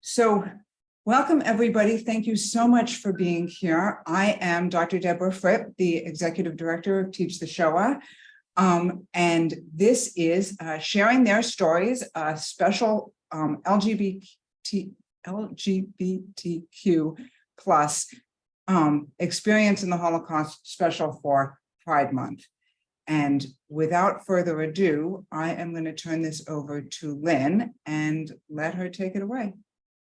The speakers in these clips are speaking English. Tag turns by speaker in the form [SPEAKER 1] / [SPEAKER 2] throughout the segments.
[SPEAKER 1] So welcome, everybody. Thank you so much for being here. I am Dr. Deborah Fripp, the Executive Director of Teach the Shoah. And this is Sharing Their Stories, a special LGBTQ plus experience in the Holocaust special for Pride Month. And without further ado, I am going to turn this over to Lynne and let her take it away.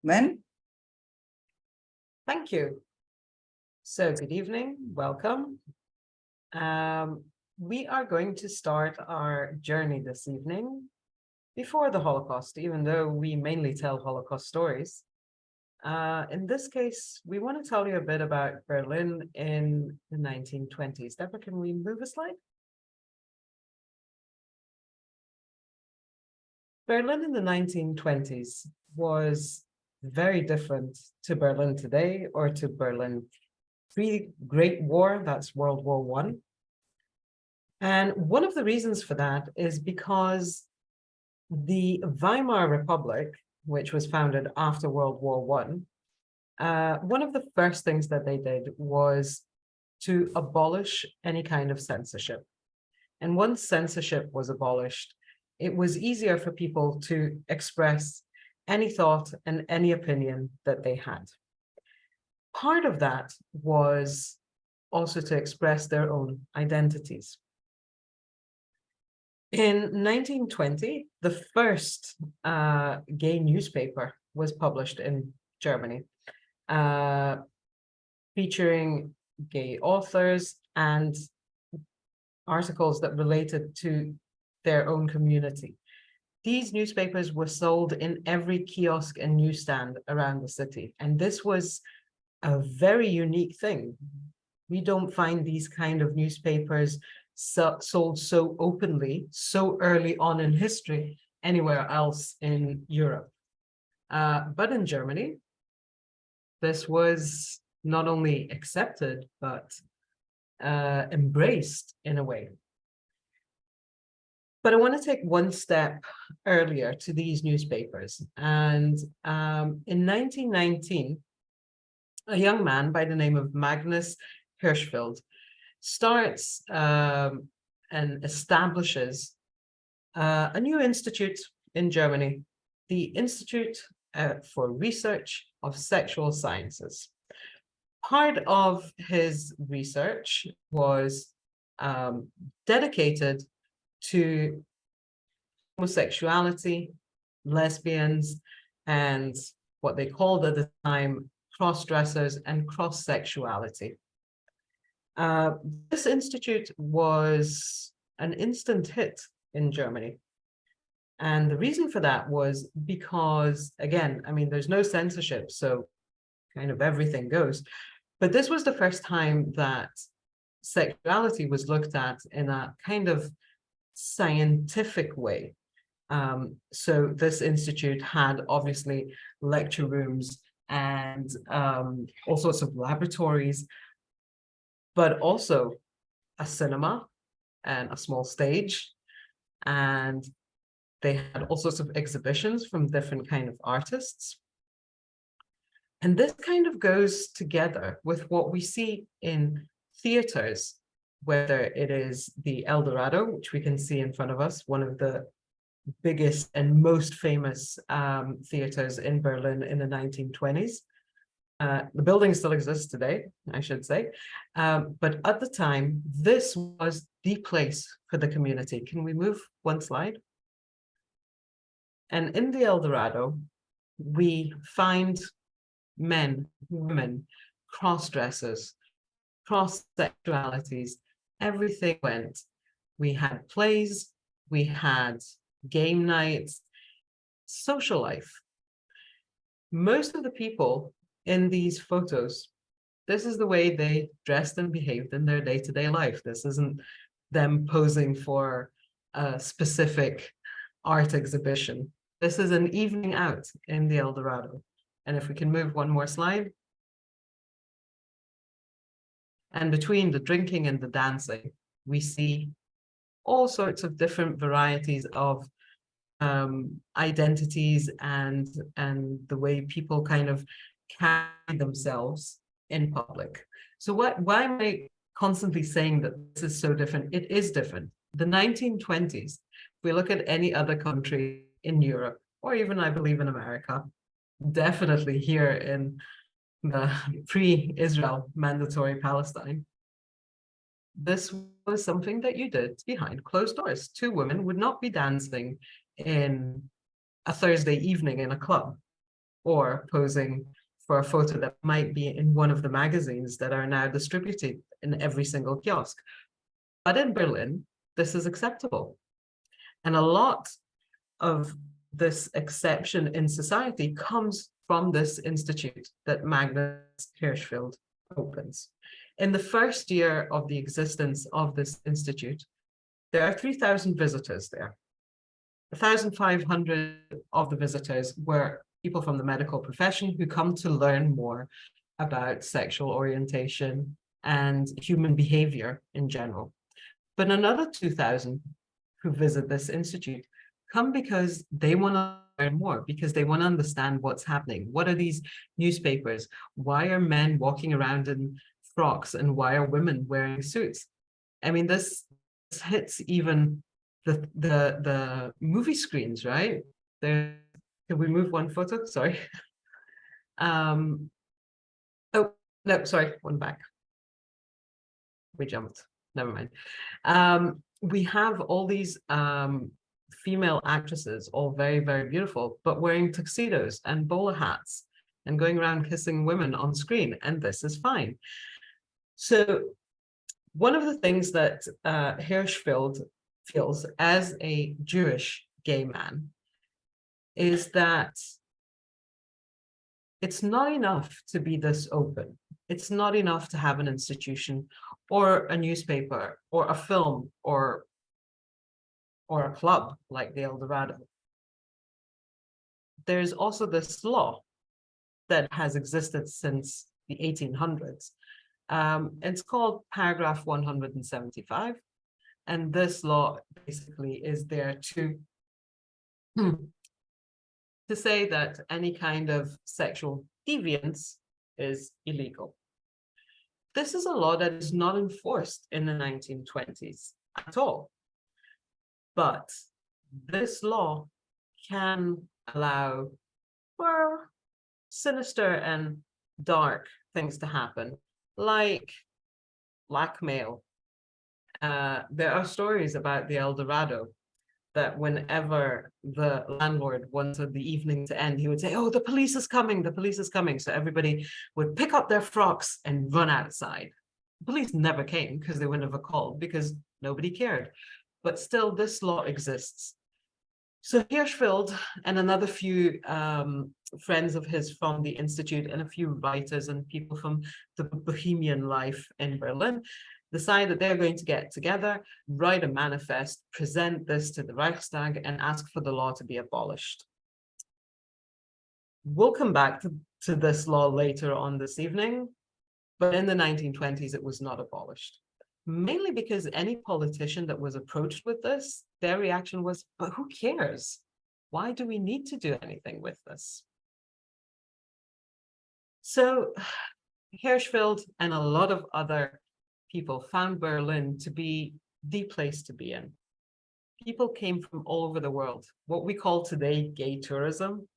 [SPEAKER 1] Lynne?
[SPEAKER 2] Thank you. So good evening, welcome. We are going to start our journey this evening before the Holocaust, even though we mainly tell Holocaust stories. In this case, we want to tell you a bit about Berlin in the 1920s. Deborah, can we move a slide? Berlin in the 1920s was very different to Berlin today or to Berlin pre-Great War, that's World War I. And one of the reasons for that is because the Weimar Republic, which was founded after World War I, one of the first things that they did was to abolish any kind of censorship. And once censorship was abolished, it was easier for people to express any thought and any opinion that they had. Part of that was also to express their own identities. In 1920, the first gay newspaper was published in Germany, featuring gay authors and articles that related to their own community. These newspapers were sold in every kiosk and newsstand around the city. And this was a very unique thing. We don't find these kind of newspapers sold so openly, so early on in history, anywhere else in Europe. But in Germany, this was not only accepted, but embraced in a way. But I want to take one step earlier to these newspapers. And in 1919, a young man by the name of Magnus Hirschfeld starts and establishes a new institute in Germany, the Institute for Research of Sexual Sciences. Part of his research was dedicated to homosexuality, lesbians, and what they called at the time cross-dressers and cross-sexuality. This institute was an instant hit in Germany. And the reason for that was because, again, I mean, there's no censorship, so kind of everything goes. But this was the first time that sexuality was looked at in a kind of scientific way. So this institute had obviously lecture rooms and all sorts of laboratories, but also a cinema and a small stage. And they had all sorts of exhibitions from different kind of artists. And this kind of goes together with what we see in theaters, whether it is the El Dorado, which we can see in front of us, one of the biggest and most famous theaters in Berlin in the 1920s. The building still exists today, I should say. But at the time, this was the place for the community. Can we move one slide? And in the El Dorado, we find men, women, cross-dressers, cross-sexualities, everything went. We had plays, we had game nights, social life. Most of the people in these photos, this is the way they dressed and behaved in their day-to-day life. This isn't them posing for a specific art exhibition. This is an evening out in the El Dorado. And if we can move one more slide. And between the drinking and the dancing, we see all sorts of different varieties of identities and the way people kind of carry themselves in public. So why am I constantly saying that this is so different? It is different. The 1920s, if we look at any other country in Europe, or even I believe in America, definitely here in the pre-Israel mandatory Palestine, this was something that you did behind closed doors. Two women would not be dancing in a Thursday evening in a club or posing for a photo that might be in one of the magazines that are now distributed in every single kiosk. But in Berlin, this is acceptable. And a lot of this exception in society comes from this institute that Magnus Hirschfeld opens. In the first year of the existence of this institute, there are 3,000 visitors there. 1,500 of the visitors were people from the medical profession who come to learn more about sexual orientation and human behavior in general. But another 2,000 who visit this institute come because they want to learn more, because they want to understand what's happening. What are these newspapers? Why are men walking around in frocks and why are women wearing suits? I mean, this hits even the movie screens, right? There, can we move one photo? Sorry. Oh, no, sorry, one back. We jumped, never mind. We have all these female actresses, all very, very beautiful, but wearing tuxedos and bowler hats and going around kissing women on screen, and this is fine. So one of the things that Hirschfeld feels as a Jewish gay man is that it's not enough to be this open. It's not enough to have an institution or a newspaper or a film or a club like the El Dorado. There's also this law that has existed since the 1800s. It's called paragraph 175. And this law basically is there to say that any kind of sexual deviance is illegal. This is a law that is not enforced in the 1920s at all. But this law can allow for sinister and dark things to happen, like blackmail. There are stories about the El Dorado that whenever the landlord wanted the evening to end, he would say, "Oh, the police is coming, the police is coming." So everybody would pick up their frocks and run outside. The police never came because they would never called because nobody cared. But still, this law exists. So Hirschfeld and another few friends of his from the Institute and a few writers and people from the bohemian life in Berlin decide that they're going to get together, write a manifest, present this to the Reichstag, and ask for the law to be abolished. We'll come back to this law later on this evening, but in the 1920s, it was not abolished. Mainly because any politician that was approached with this, their reaction was, but who cares? Why do we need to do anything with this? So Hirschfeld and a lot of other people found Berlin to be the place to be in. People came from all over the world. What we call today gay tourism,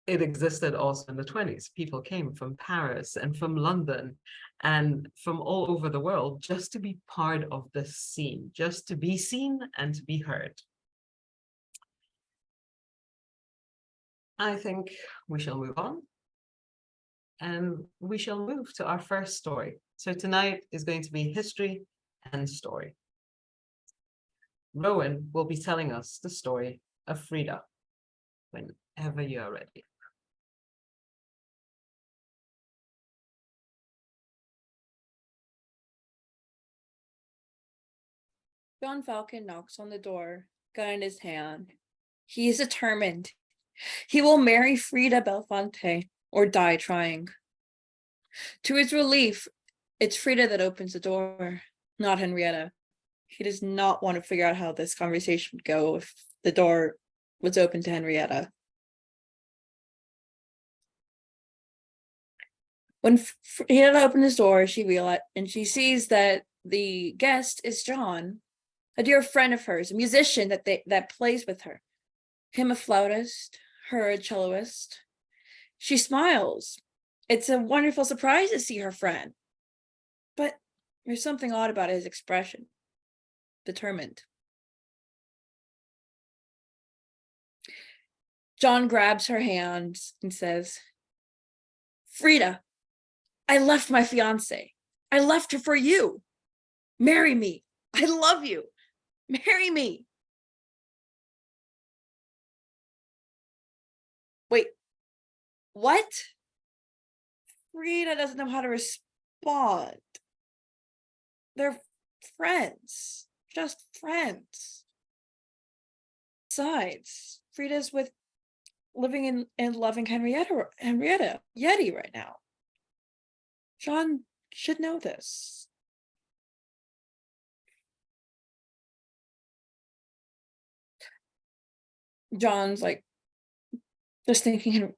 [SPEAKER 2] it existed also in the 20s. People came from Paris and from London and from all over the world just to be part of this scene, just to be seen and to be heard. I think we shall move on and we shall move to our first story. So tonight is going to be history and story. Rowan will be telling us the story of Frida whenever you are ready.
[SPEAKER 3] John Falcon knocks on the door, gun in his hand. He is determined. He will marry Frida Belfonte or die trying. To his relief, it's Frida that opens the door, not Henrietta. He does not want to figure out how this conversation would go if the door was open to Henrietta. When Henrietta opened his door, she realized, and she sees that the guest is John, a dear friend of hers, a musician that plays with her. Him a flautist, her a celloist. She smiles. It's a wonderful surprise to see her friend. But there's something odd about his expression. Determined. John grabs her hand and says, Frida, I left my fiance. I left her for you. Marry me. I love you. Marry me. Wait, what? Frida doesn't know how to respond. They're friends, just friends. Besides, Frida's living in and loving Henrietta Yeti right now. John should know this. John's like just thinking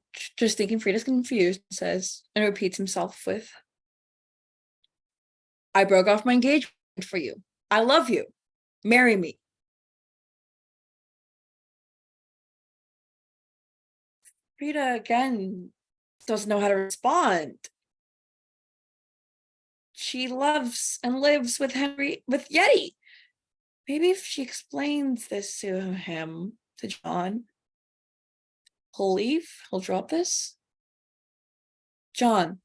[SPEAKER 3] Frida's confused, says, and repeats himself with, I broke off my engagement for you. I love you. Marry me. Frida again doesn't know how to respond. She loves and lives with Yeti. Maybe if she explains this to him, to John, he'll leave, he'll drop this. John,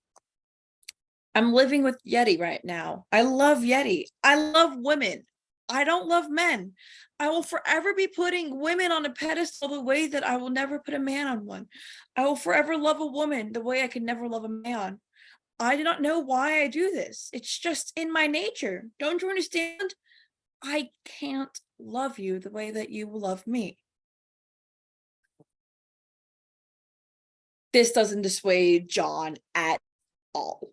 [SPEAKER 3] I'm living with Yeti right now. I love Yeti. I love women. I don't love men. I will forever be putting women on a pedestal the way that I will never put a man on one. I will forever love a woman the way I could never love a man. I do not know why I do this. It's just in my nature. Don't you understand? I can't love you the way that you love me. This doesn't dissuade John at all.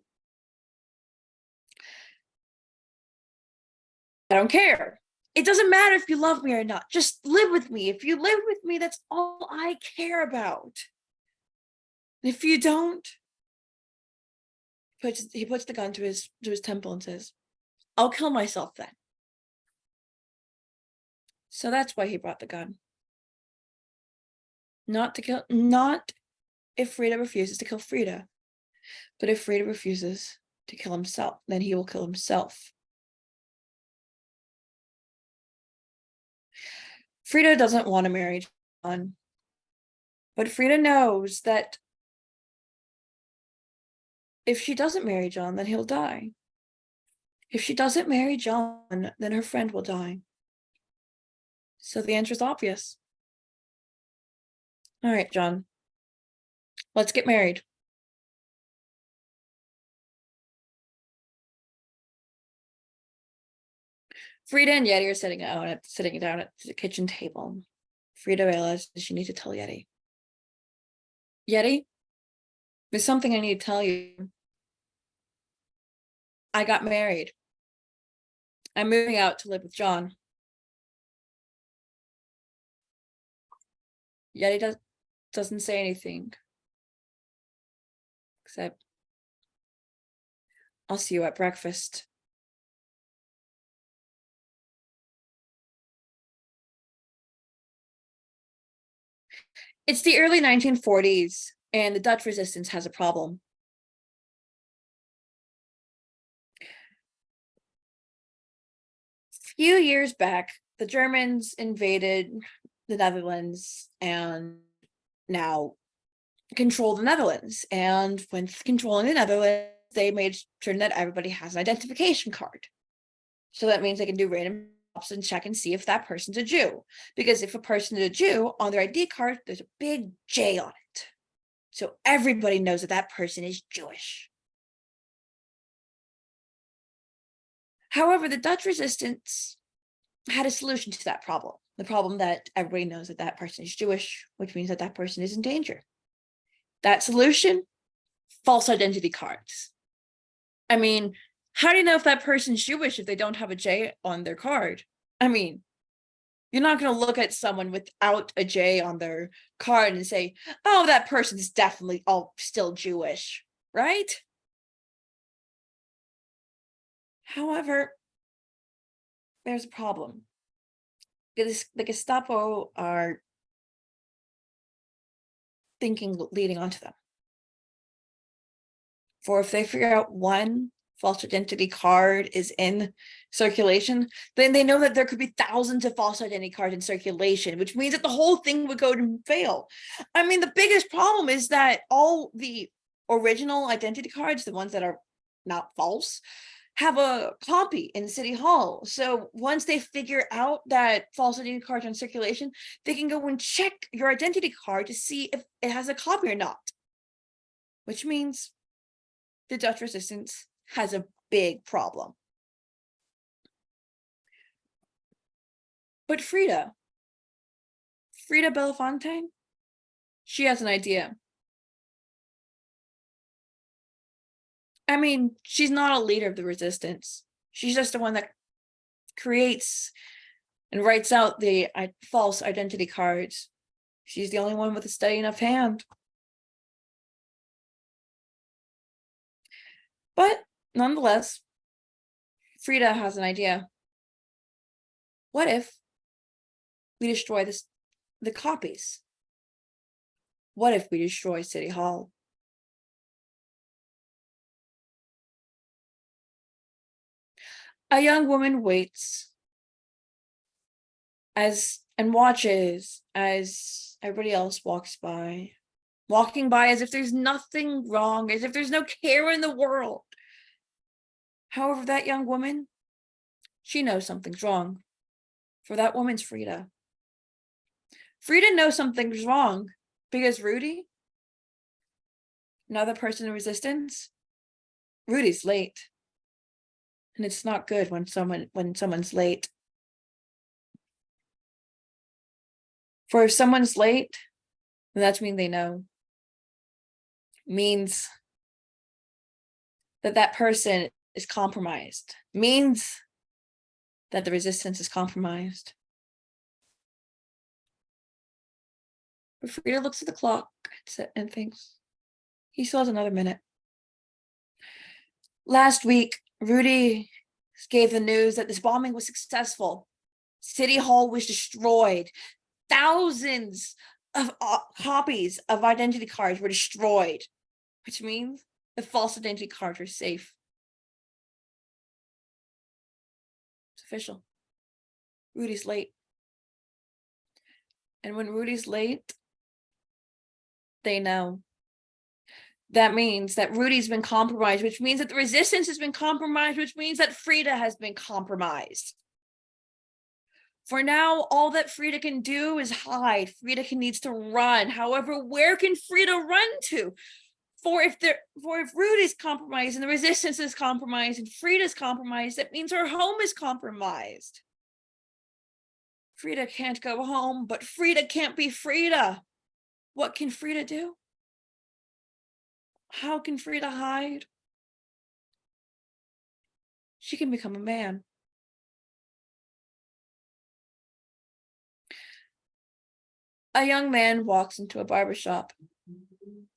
[SPEAKER 3] I don't care. It doesn't matter if you love me or not. Just live with me. If you live with me, that's all I care about. If you don't, he puts the gun to his temple and says, I'll kill myself then. So that's why he brought the gun. Not if Frida refuses to kill Frida, but if Frida refuses to kill himself, then he will kill himself. Frida doesn't want to marry John, but Frida knows that if she doesn't marry John, then he'll die. If she doesn't marry John, then her friend will die. So the answer is obvious. All right, John, let's get married. Frida and Yeti are sitting down at the kitchen table. Frida realizes she needs to tell Yeti. Yeti, there's something I need to tell you. I got married. I'm moving out to live with John. Yeti doesn't say anything. Except, I'll see you at breakfast. It's the early 1940s, and the Dutch resistance has a problem. A few years back, the Germans invaded the Netherlands and now control the Netherlands. And when controlling the Netherlands, they made sure that everybody has an identification card. So that means they can do random stops and check and see if that person's a Jew. Because if a person is a Jew, on their ID card, there's a big J on it. So everybody knows that that person is Jewish. However, the Dutch resistance had a solution to that problem. The problem that everybody knows that that person is Jewish, which means that that person is in danger. That solution, false identity cards. I mean, how do you know if that person's Jewish if they don't have a J on their card? I mean, You're not going to look at someone without a J on their card and say, oh, that person's definitely still Jewish, right? However, there's a problem. Because the Gestapo are thinking leading onto them. For if they figure out one false identity card is in circulation, then they know that there could be thousands of false identity cards in circulation, which means that the whole thing would go and fail. I mean, the biggest problem is that all the original identity cards, the ones that are not false, have a copy in City Hall. So once they figure out that false identity cards are in circulation, they can go and check your identity card to see if it has a copy or not, which means the Dutch resistance has a big problem. But Frida Belafonte, she has an idea. I mean, she's not a leader of the resistance. She's just the one that creates and writes out the false identity cards. She's the only one with a steady enough hand. But nonetheless, Frida has an idea. What if we destroy the copies? What if we destroy City Hall? A young woman waits and watches as everybody else walks by, walking by as if there's nothing wrong, as if there's no care in the world. However, that young woman, she knows something's wrong. For that woman's Frida. Frida knows something's wrong because Rudy, another person in resistance, Rudy's late. And it's not good when someone's late. For if someone's late, then that means they know. Means that person is compromised. Means that the resistance is compromised. But Frida looks at the clock and thinks, he still has another minute. Last week, Rudy gave the news that this bombing was successful. City Hall was destroyed. Thousands of copies of identity cards were destroyed, which means the false identity cards are safe. It's official. Rudy's late. And when Rudy's late, they know. That means that Rudy's been compromised, which means that the resistance has been compromised, which means that Frida has been compromised. For now, all that Frida can do is hide. Frida needs to run. However, where can Frida run to? For if Rudy's compromised and the resistance is compromised and Frida's compromised, that means her home is compromised. Frida can't go home, but Frida can't be Frida. What can Frida do? How can Frida hide? She can become a man. A young man walks into a barbershop.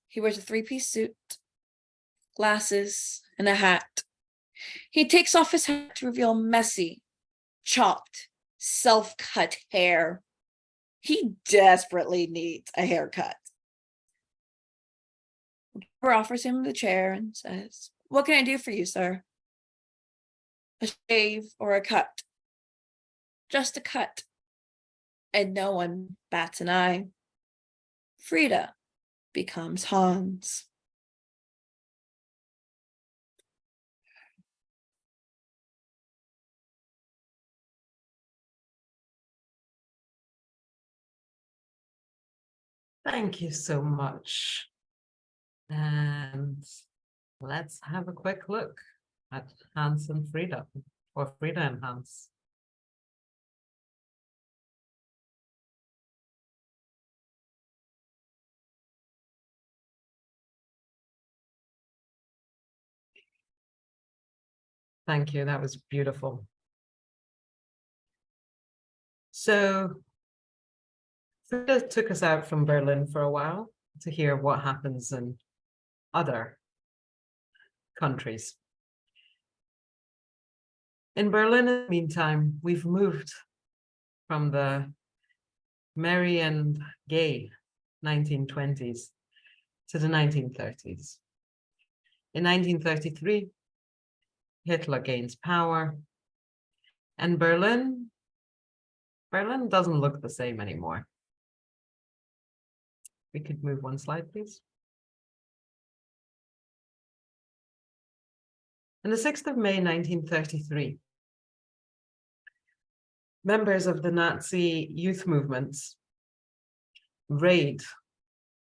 [SPEAKER 3] He wears a three-piece suit, glasses, and a hat. He takes off his hat to reveal messy, chopped, self-cut hair. He desperately needs a haircut. The barber offers him the chair and says, "What can I do for you, sir?" A shave or a cut? Just a cut. And no one bats an eye. Frida becomes Hans.
[SPEAKER 2] Thank you so much. And let's have a quick look at Hans and Frida, or Frida and Hans. Thank you, that was beautiful. So Frida took us out from Berlin for a while to hear what happens in other countries. In Berlin, in the meantime, we've moved from the merry and gay 1920s to the 1930s. In 1933, Hitler gains power, and Berlin doesn't look the same anymore. We could move one slide, please. On the 6th of May, 1933, members of the Nazi youth movements raid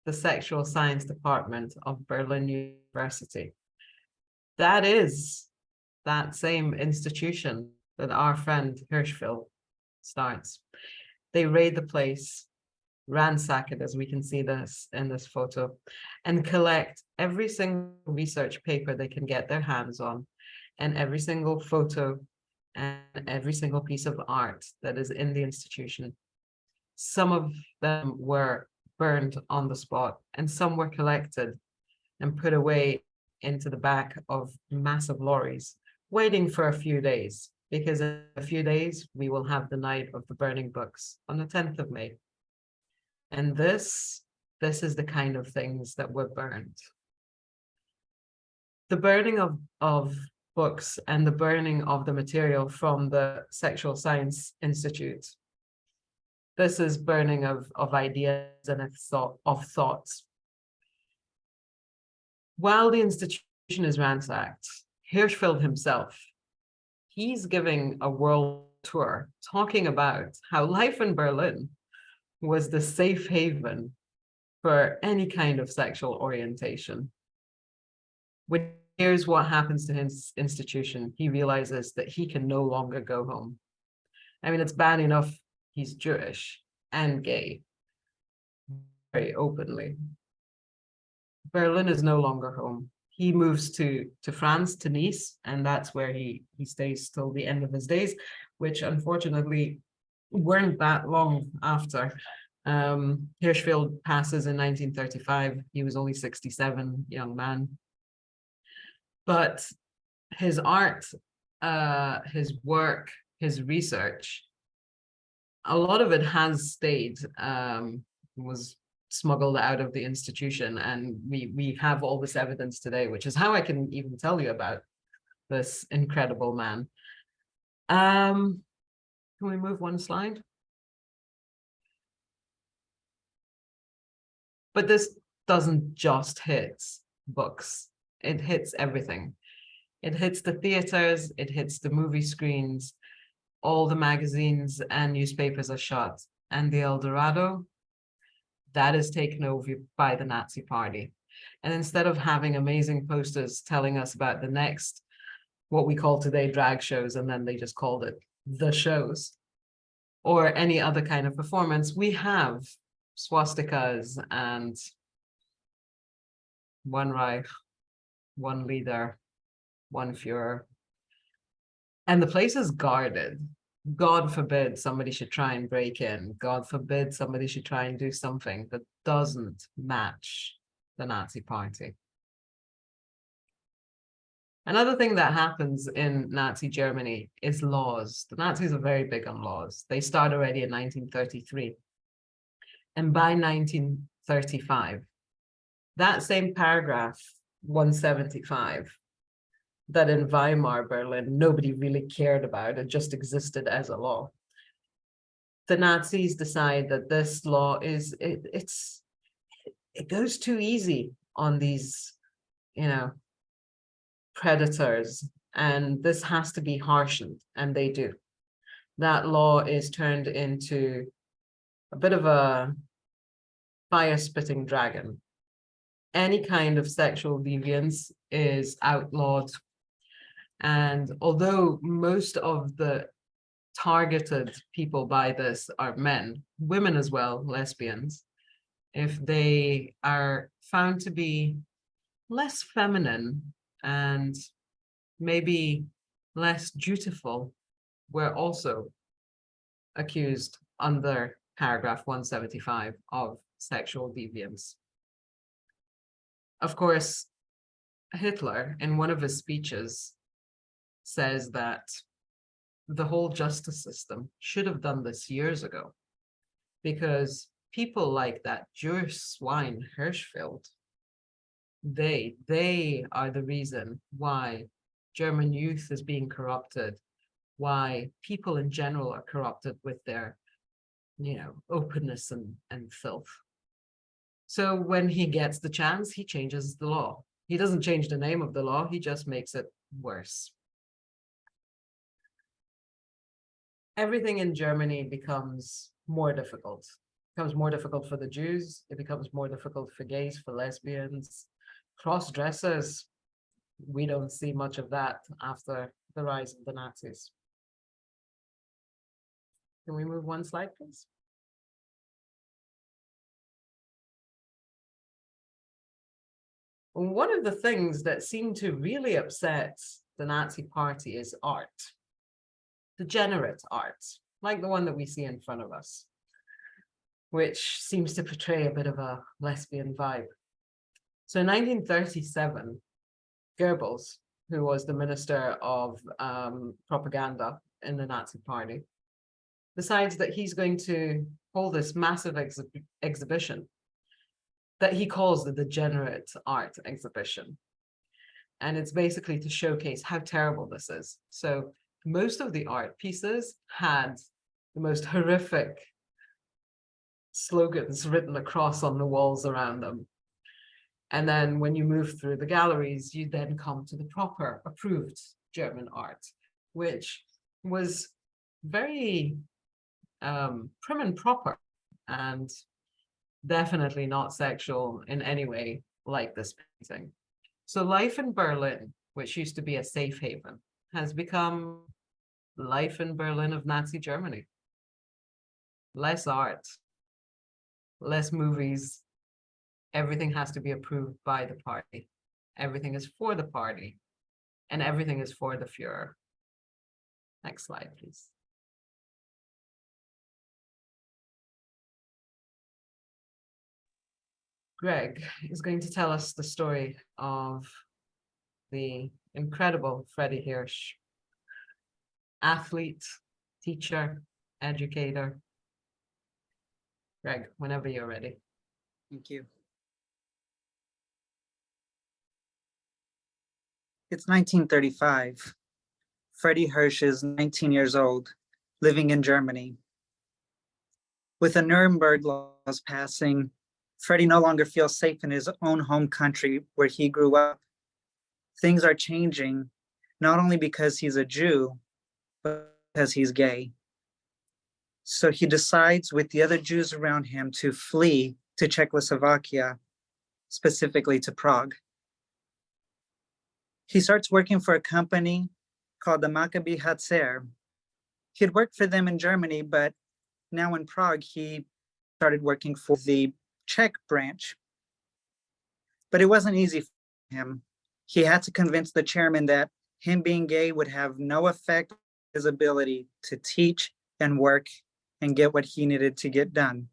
[SPEAKER 2] the sexual science department of Berlin University. That is that same institution that our friend Hirschfeld starts. They raid the place, ransack it, as we can see this in this photo, and collect every single research paper they can get their hands on, and every single photo and every single piece of art that is in the institution. Some of them were burned on the spot, and some were collected and put away into the back of massive lorries, waiting for a few days, because in a few days we will have the night of the burning books on the 10th of May. And this is the kind of things that were burned. The burning of books and the burning of the material from the Sexual Science Institute. This is burning of ideas and of thoughts. While the institution is ransacked, Hirschfeld himself, he's giving a world tour talking about how life in Berlin was the safe haven for any kind of sexual orientation. When he hears what happens to his institution, he realizes that he can no longer go home. I mean, it's bad enough he's Jewish and gay, very openly. Berlin is no longer home. He moves to France, to Nice, and that's where he stays till the end of his days, which unfortunately weren't that long after. Hirschfeld passes in 1935. He was only 67, young man. But his art, his work, his research, a lot of it has stayed, was smuggled out of the institution, and we have all this evidence today, which is how I can even tell you about this incredible man. Can we move one slide? But this doesn't just hit books, it hits everything. It hits the theaters, it hits the movie screens, all the magazines and newspapers are shut, and the El Dorado, that is taken over by the Nazi Party. And instead of having amazing posters telling us about the next, what we call today drag shows, and then they just called it the shows, or any other kind of performance, we have swastikas and one Reich, one leader, one Führer. And the place is guarded. God forbid somebody should try and break in. God forbid somebody should try and do something that doesn't match the Nazi Party. Another thing that happens in Nazi Germany is laws. The Nazis are very big on laws. They start already in 1933. And by 1935, that same paragraph 175, that in Weimar, Berlin, nobody really cared about, it just existed as a law. The Nazis decide that this law is, it goes too easy on these, predators, and this has to be harshened, and they do. That law is turned into a bit of a fire-spitting dragon. Any kind of sexual deviance is outlawed. And although most of the targeted people by this are men, women as well, lesbians, if they are found to be less feminine and maybe less dutiful, we're also accused under paragraph 175 of sexual deviance. Of course, Hitler, in one of his speeches, says that the whole justice system should have done this years ago, because people like that Jewish swine Hirschfeld, they are the reason why German youth is being corrupted, why people in general are corrupted with their, openness and filth. So when he gets the chance, he changes the law. He doesn't change the name of the law, he just makes it worse. Everything in Germany becomes more difficult. It becomes more difficult for the Jews, it becomes more difficult for gays, for lesbians, cross-dressers. We don't see much of that after the rise of the Nazis. Can we move one slide, please? One of the things that seemed to really upset the Nazi Party is art. Degenerate art, like the one that we see in front of us, which seems to portray a bit of a lesbian vibe. So in 1937, Goebbels, who was the minister of propaganda in the Nazi Party, decides that he's going to hold this massive exhibition that he calls the Degenerate Art Exhibition. And it's basically to showcase how terrible this is. So most of the art pieces had the most horrific slogans written across on the walls around them. And then when you move through the galleries, you then come to the proper approved German art, which was very prim and proper and definitely not sexual in any way like this painting. So life in Berlin, which used to be a safe haven, has become life in Berlin of Nazi Germany. Less art, less movies. Everything has to be approved by the party. Everything is for the party, and everything is for the Führer. Next slide, please. Greg is going to tell us the story of the incredible Freddie Hirsch, athlete, teacher, educator. Greg, whenever you're ready.
[SPEAKER 4] Thank you. It's 1935. Freddie Hirsch is 19 years old, living in Germany. With the Nuremberg laws passing, Freddie no longer feels safe in his own home country where he grew up. Things are changing, not only because he's a Jew, but because he's gay. So he decides with the other Jews around him to flee to Czechoslovakia, specifically to Prague. He starts working for a company called the Maccabi Hatzer. He had worked for them in Germany, but now in Prague, he started working for the Czech branch. But it wasn't easy for him. He had to convince the chairman that him being gay would have no effect on his ability to teach and work and get what he needed to get done.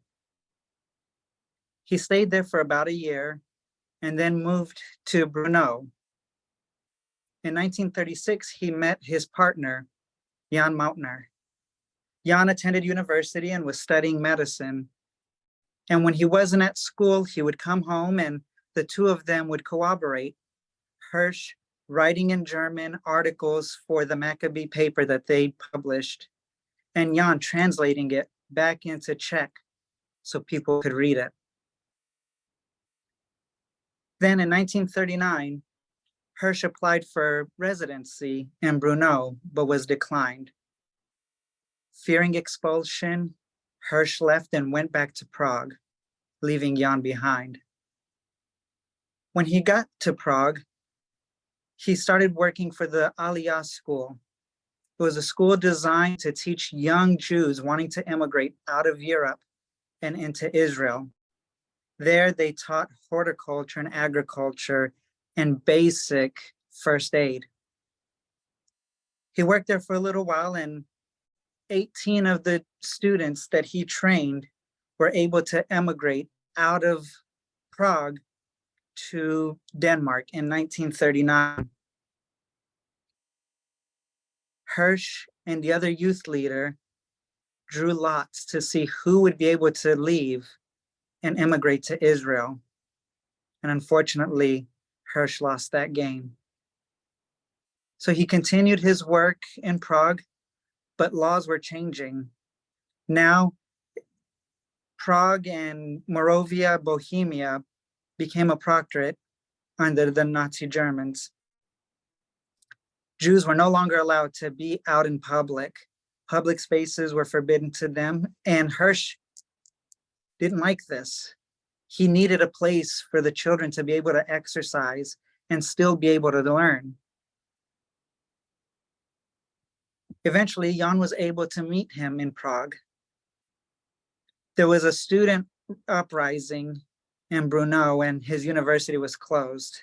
[SPEAKER 4] He stayed there for about a year and then moved to Brno. In 1936, he met his partner, Jan Mautner. Jan attended university and was studying medicine. And when he wasn't at school, he would come home and the two of them would cooperate. Hirsch writing in German articles for the Maccabi paper that they published, and Jan translating it back into Czech so people could read it. Then in 1939, Hirsch applied for residency in Brno, but was declined. Fearing expulsion, Hirsch left and went back to Prague, leaving Jan behind. When he got to Prague, he started working for the Aliyah School. It was a school designed to teach young Jews wanting to immigrate out of Europe and into Israel. There, they taught horticulture and agriculture and basic first aid. He worked there for a little while, and 18 of the students that he trained were able to emigrate out of Prague to Denmark in 1939. Hirsch and the other youth leader drew lots to see who would be able to leave and immigrate to Israel. And unfortunately, Hirsch lost that game. So he continued his work in Prague, but laws were changing. Now, Prague and Moravia, Bohemia became a proctorate under the Nazi Germans. Jews were no longer allowed to be out in public. Public spaces were forbidden to them, and Hirsch didn't like this. He needed a place for the children to be able to exercise and still be able to learn. Eventually, Jan was able to meet him in Prague. There was a student uprising in Brno and his university was closed.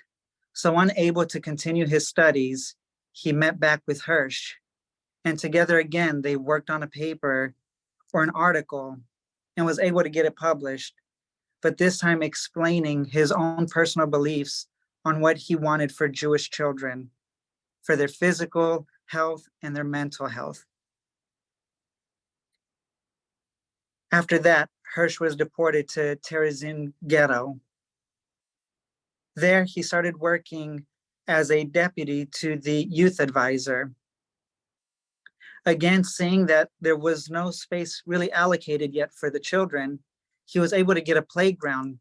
[SPEAKER 4] So unable to continue his studies, he met back with Hirsch. And together again, they worked on a paper or an article and was able to get it published, but this time explaining his own personal beliefs on what he wanted for Jewish children, for their physical health and their mental health. After that, Hirsch was deported to Terezin ghetto. There, he started working as a deputy to the youth advisor. Again, seeing that there was no space really allocated yet for the children, he was able to get a playground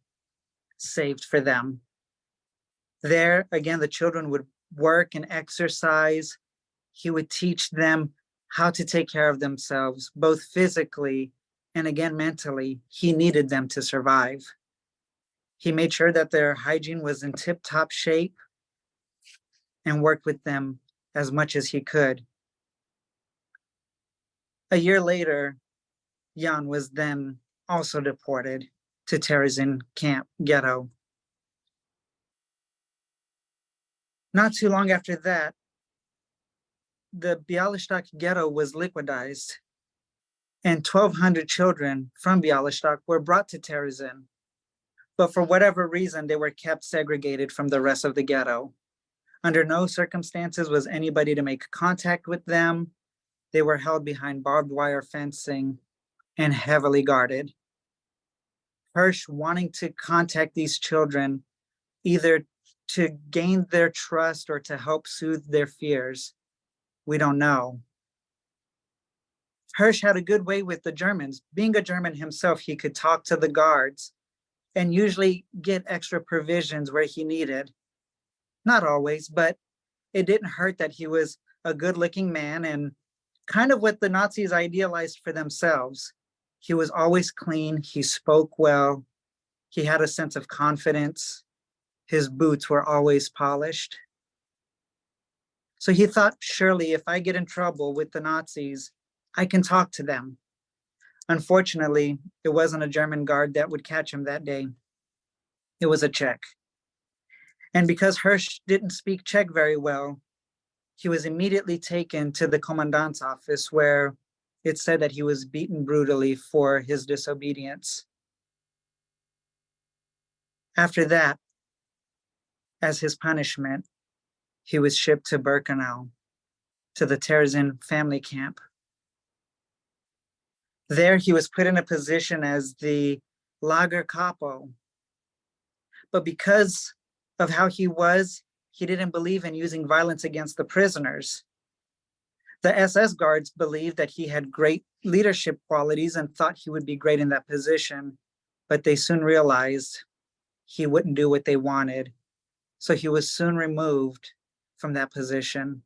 [SPEAKER 4] saved for them. There, again, the children would work and exercise. He would teach them how to take care of themselves, both physically and again, mentally. He needed them to survive. He made sure that their hygiene was in tip-top shape and worked with them as much as he could. A year later, Jan was then also deported to Terezin camp ghetto. Not too long after that, the Bialystok ghetto was liquidized and 1,200 children from Bialystok were brought to Terezin. But for whatever reason, they were kept segregated from the rest of the ghetto. Under no circumstances was anybody to make contact with them. They were held behind barbed wire fencing and heavily guarded. Hirsch, wanting to contact these children, either to gain their trust or to help soothe their fears, we don't know. Hirsch had a good way with the Germans. Being a German himself, he could talk to the guards and usually get extra provisions where he needed. Not always, but it didn't hurt that he was a good-looking man and kind of what the Nazis idealized for themselves. He was always clean, he spoke well, he had a sense of confidence, his boots were always polished. So he thought, surely if I get in trouble with the Nazis, I can talk to them. Unfortunately, it wasn't a German guard that would catch him that day. It was a Czech. And because Hirsch didn't speak Czech very well, he was immediately taken to the commandant's office where it said that he was beaten brutally for his disobedience. After that, as his punishment, he was shipped to Birkenau, to the Terezin family camp. There, he was put in a position as the Lager Capo. But because of how he was, he didn't believe in using violence against the prisoners. The SS guards believed that he had great leadership qualities and thought he would be great in that position, but they soon realized he wouldn't do what they wanted. So he was soon removed from that position.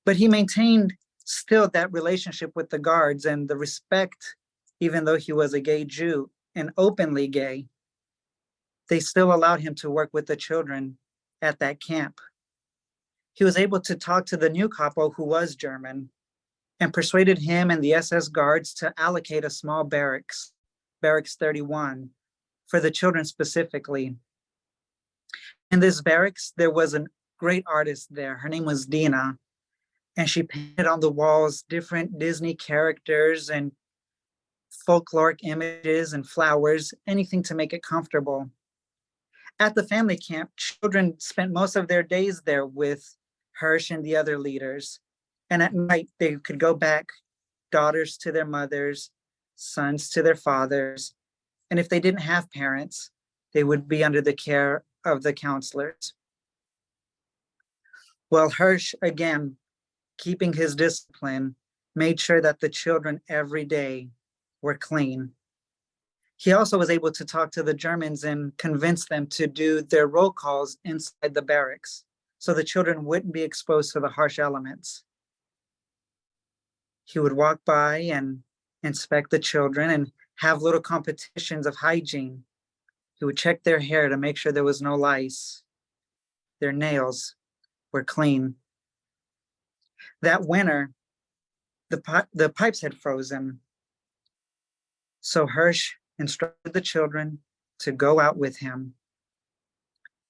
[SPEAKER 4] But he maintained still that relationship with the guards and the respect, even though he was a gay Jew and openly gay. They still allowed him to work with the children at that camp. He was able to talk to the new capo, who was German, and persuaded him and the SS guards to allocate a small barracks, Barracks 31, for the children specifically. In this barracks, there was a great artist there. Her name was Dina. and she painted on the walls different Disney characters and folkloric images and flowers, anything to make it comfortable. At the family camp, children spent most of their days there with Hirsch and the other leaders. And at night, they could go back, daughters to their mothers, sons to their fathers. And if they didn't have parents, they would be under the care of the counselors. Well, Hirsch, again, keeping his discipline, made sure that the children every day were clean. He also was able to talk to the Germans and convince them to do their roll calls inside the barracks so the children wouldn't be exposed to the harsh elements. He would walk by and inspect the children and have little competitions of hygiene. He would check their hair to make sure there was no lice. Their nails were clean. That winter, the pipes had frozen. So Hirsch instructed the children to go out with him.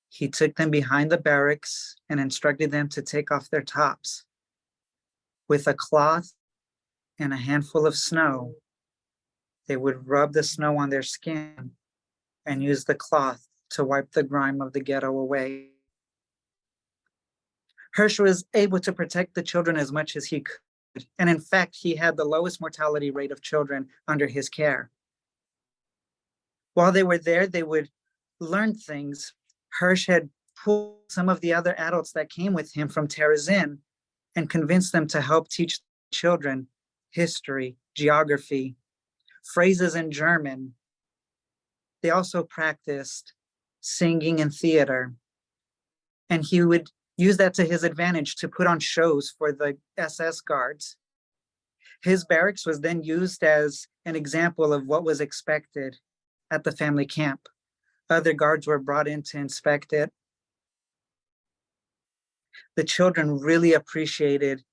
[SPEAKER 4] He took them behind the barracks and instructed them to take off their tops. With a cloth and a handful of snow, they would rub the snow on their skin and use the cloth to wipe the grime of the ghetto away. Hirsch was able to protect the children as much as he could. And in fact, he had the lowest mortality rate of children under his care. While they were there, they would learn things. Hirsch had pulled some of the other adults that came with him from Terezin and convinced them to help teach children history, geography, phrases in German. They also practiced singing and theater. And he would use that to his advantage to put on shows for the SS guards. His barracks was then used as an example of what was expected at the family camp. Other guards were brought in to inspect it. The children really appreciated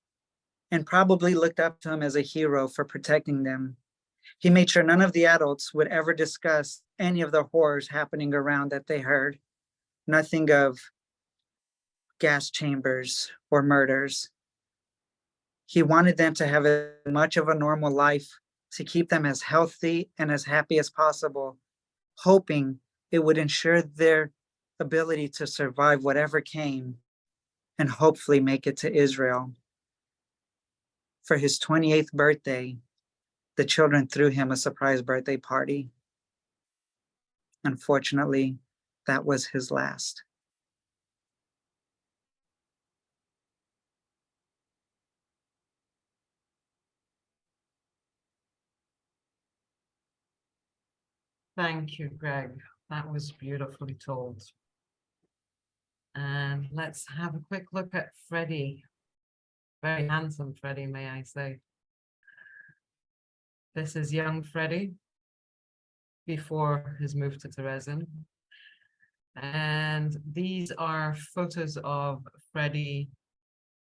[SPEAKER 4] and probably looked up to him as a hero for protecting them. He made sure none of the adults would ever discuss any of the horrors happening around that they heard. Nothing of gas chambers or murders. He wanted them to have as much of a normal life to keep them as healthy and as happy as possible, hoping it would ensure their ability to survive whatever came and hopefully make it to Israel. For his 28th birthday, the children threw him a surprise birthday party. Unfortunately, that was his last.
[SPEAKER 2] Thank you, Greg. That was beautifully told. And let's have a quick look at Freddie. Very handsome Freddie, may I say. This is young Freddie before his move to Terezin. And these are photos of Freddie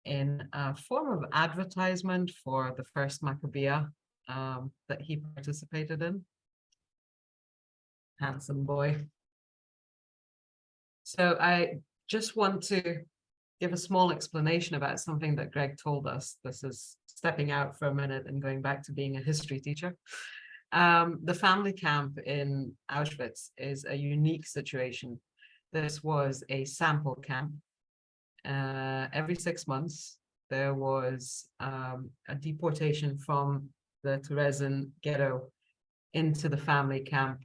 [SPEAKER 2] in a form of advertisement for the first Maccabea that he participated in. Handsome boy. So I just want to give a small explanation about something that Greg told us. This is stepping out for a minute and going back to being a history teacher. The family camp in Auschwitz is a unique situation. This was a sample camp. Every 6 months, there was a deportation from the Terezin ghetto into the family camp.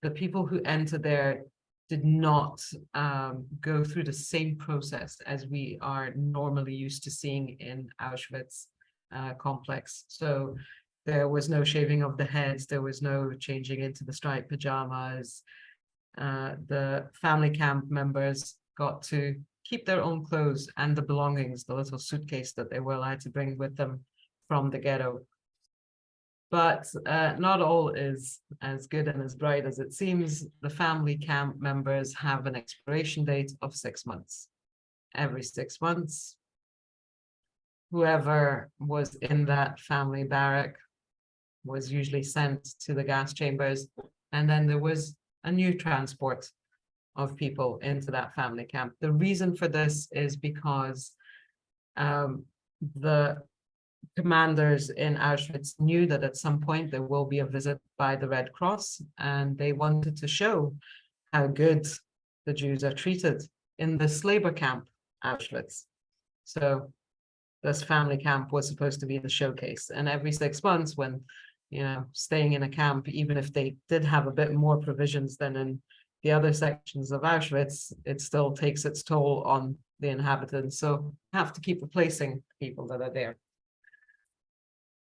[SPEAKER 2] The people who entered there did not go through the same process as we are normally used to seeing in Auschwitz complex. So there was no shaving of the heads, there was no changing into the striped pajamas. The family camp members got to keep their own clothes and the belongings, the little suitcase that they were allowed to bring with them from the ghetto. But not all is as good and as bright as it seems. The family camp members have an expiration date of 6 months. Every 6 months, whoever was in that family barrack was usually sent to the gas chambers, and then there was a new transport of people into that family camp. The reason for this is because the commanders in Auschwitz knew that at some point there will be a visit by the Red Cross, and they wanted to show how good the Jews are treated in this labor camp, Auschwitz. So this family camp was supposed to be the showcase. And every 6 months when, staying in a camp, even if they did have a bit more provisions than in the other sections of Auschwitz, it still takes its toll on the inhabitants. So you have to keep replacing people that are there.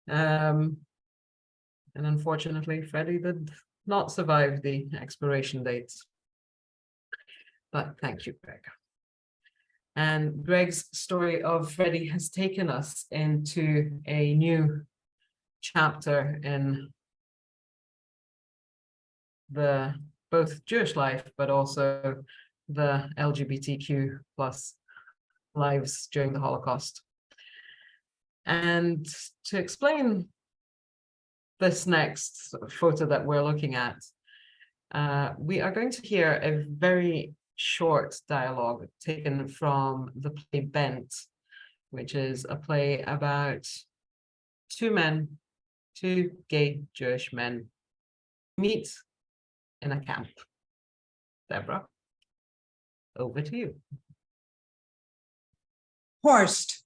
[SPEAKER 2] And unfortunately, Freddie did not survive the expiration dates. But thank you, Greg. And Greg's story of Freddie has taken us into a new chapter in the both Jewish life, but also the LGBTQ plus lives during the Holocaust. And to explain this next photo that we're looking at, we are going to hear a very short dialogue taken from the play Bent, which is a play about two gay Jewish men meet in a camp. Deborah, over to you.
[SPEAKER 1] Horst,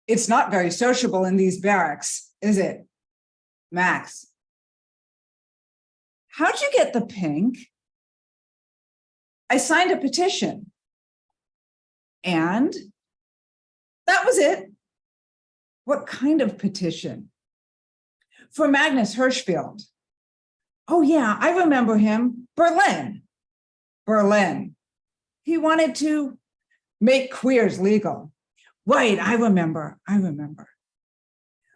[SPEAKER 1] it's not very sociable in these barracks, is it? Max, how'd you get the pink? I signed a petition. And that was it. What kind of petition? For Magnus Hirschfeld. Oh yeah, I remember him. Berlin. He wanted to make queers legal. Right, I remember.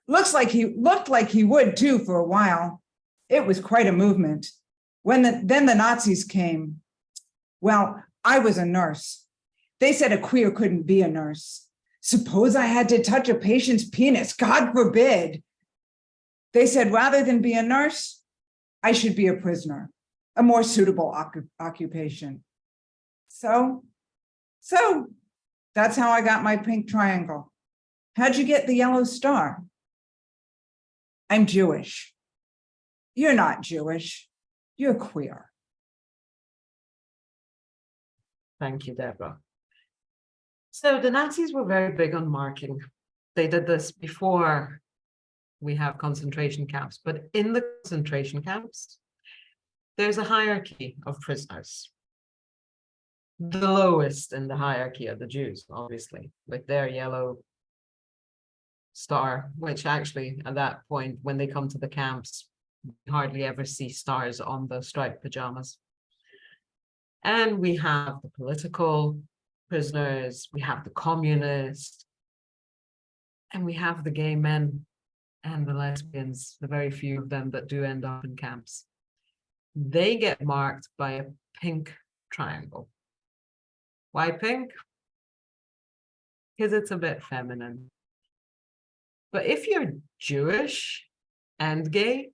[SPEAKER 1] Looked like he would too for a while. It was quite a movement. Then the Nazis came. Well, I was a nurse. They said a queer couldn't be a nurse. Suppose I had to touch a patient's penis, God forbid. They said rather than be a nurse, I should be a prisoner, a more suitable occupation. So that's how I got my pink triangle. How'd you get the yellow star? I'm Jewish. You're not Jewish. You're queer.
[SPEAKER 2] Thank you, Deborah. So the Nazis were very big on marking. They did this before we have concentration camps, but in the concentration camps, there's a hierarchy of prisoners. The lowest in the hierarchy are the Jews, obviously, with their yellow star, which actually at that point, when they come to the camps, you hardly ever see stars on the striped pajamas. And we have the political prisoners, we have the communists, and we have the gay men and the lesbians, the very few of them that do end up in camps. They get marked by a pink triangle. Why pink? Because it's a bit feminine. But if you're Jewish and gay,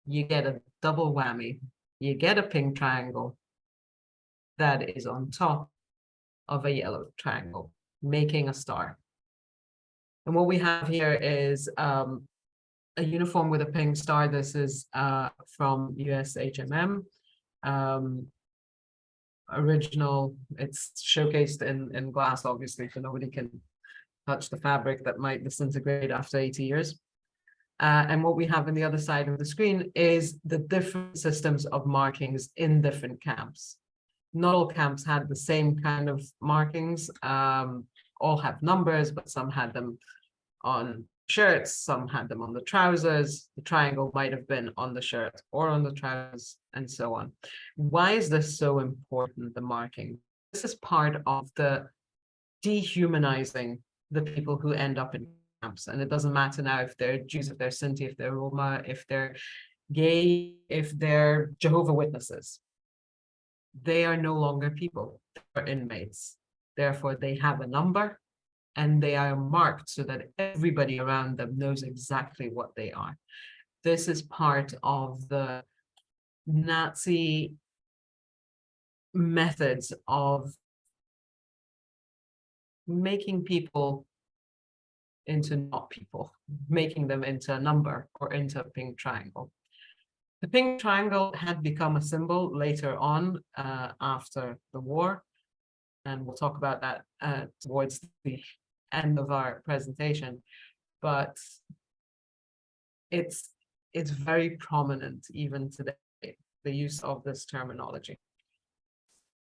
[SPEAKER 2] you get a double whammy. You get a pink triangle that is on top of a yellow triangle, making a star. And what we have here is a uniform with a pink star. This is from USHMM. Original, it's showcased in glass, obviously, so nobody can touch the fabric that might disintegrate after 80 years. And what we have on the other side of the screen is the different systems of markings in different camps. Not all camps had the same kind of markings. All have numbers, but some had them on shirts, some had them on the trousers. The triangle might have been on the shirt or on the trousers, and so on. Why is this so important, the marking? This is part of the dehumanizing the people who end up in camps. And it doesn't matter now if they're Jews, if they're Sinti, if they're Roma, if they're gay, if they're Jehovah's Witnesses. They are no longer people, they're inmates. Therefore, they have a number and they are marked so that everybody around them knows exactly what they are. This is part of the Nazi methods of making people into not people, making them into a number or into a pink triangle. The pink triangle had become a symbol later on after the war, and we'll talk about that towards the end of our presentation. But it's very prominent even today, the use of this terminology.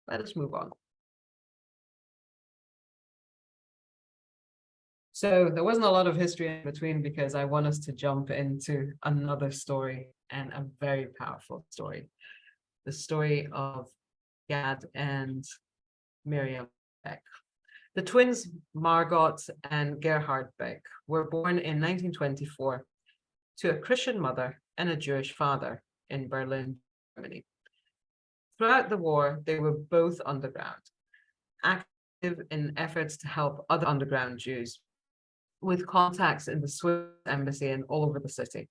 [SPEAKER 2] Let us move on. So there wasn't a lot of history in between because I want us to jump into another story, and a very powerful story. The story of Gad and Miriam Beck. The twins Margot and Gerhard Beck were born in 1924 to a Christian mother and a Jewish father in Berlin, Germany. Throughout the war, they were both underground, active in efforts to help other underground Jews, with contacts in the Swiss embassy and all over the city.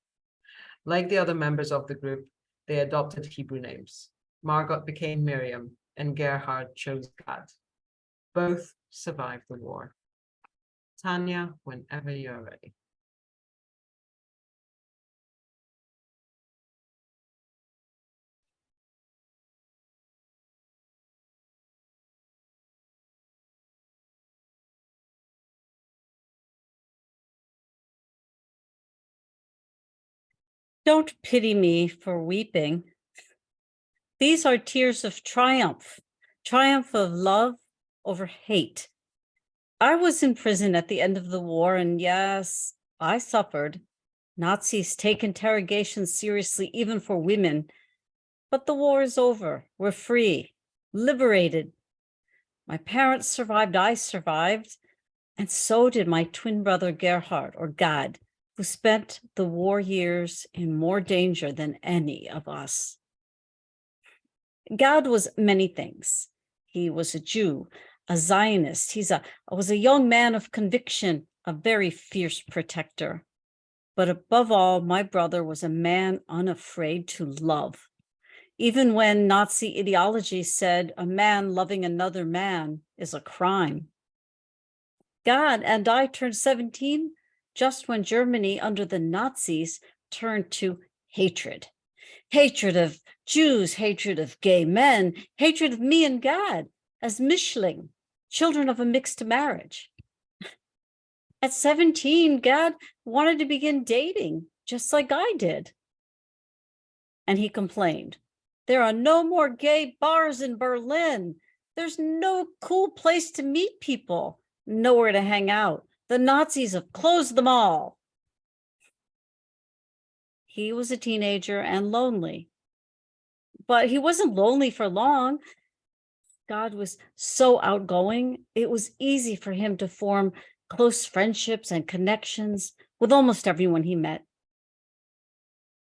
[SPEAKER 2] Like the other members of the group, they adopted Hebrew names. Margot became Miriam, and Gerhard chose Gad. Both survived the war. Tanya, whenever you're ready.
[SPEAKER 5] Don't pity me for weeping. These are tears of triumph, triumph of love over hate. I was in prison at the end of the war, and yes, I suffered. Nazis take interrogations seriously, even for women. But the war is over. We're free, liberated. My parents survived, I survived, and so did my twin brother Gerhard, or Gad, who spent the war years in more danger than any of us. Gad was many things. He was a Jew, a Zionist. He was a young man of conviction, a very fierce protector. But above all, my brother was a man unafraid to love. Even when Nazi ideology said a man loving another man is a crime. Gad and I turned 17 just when Germany under the Nazis turned to hatred. Hatred of Jews, hatred of gay men, hatred of me and Gad as Mischling, children of a mixed marriage. At 17, Gad wanted to begin dating, just like I did. And he complained, there are no more gay bars in Berlin. There's no cool place to meet people, nowhere to hang out. The Nazis have closed them all. He was a teenager and lonely, but he wasn't lonely for long. God was so outgoing. It was easy for him to form close friendships and connections with almost everyone he met.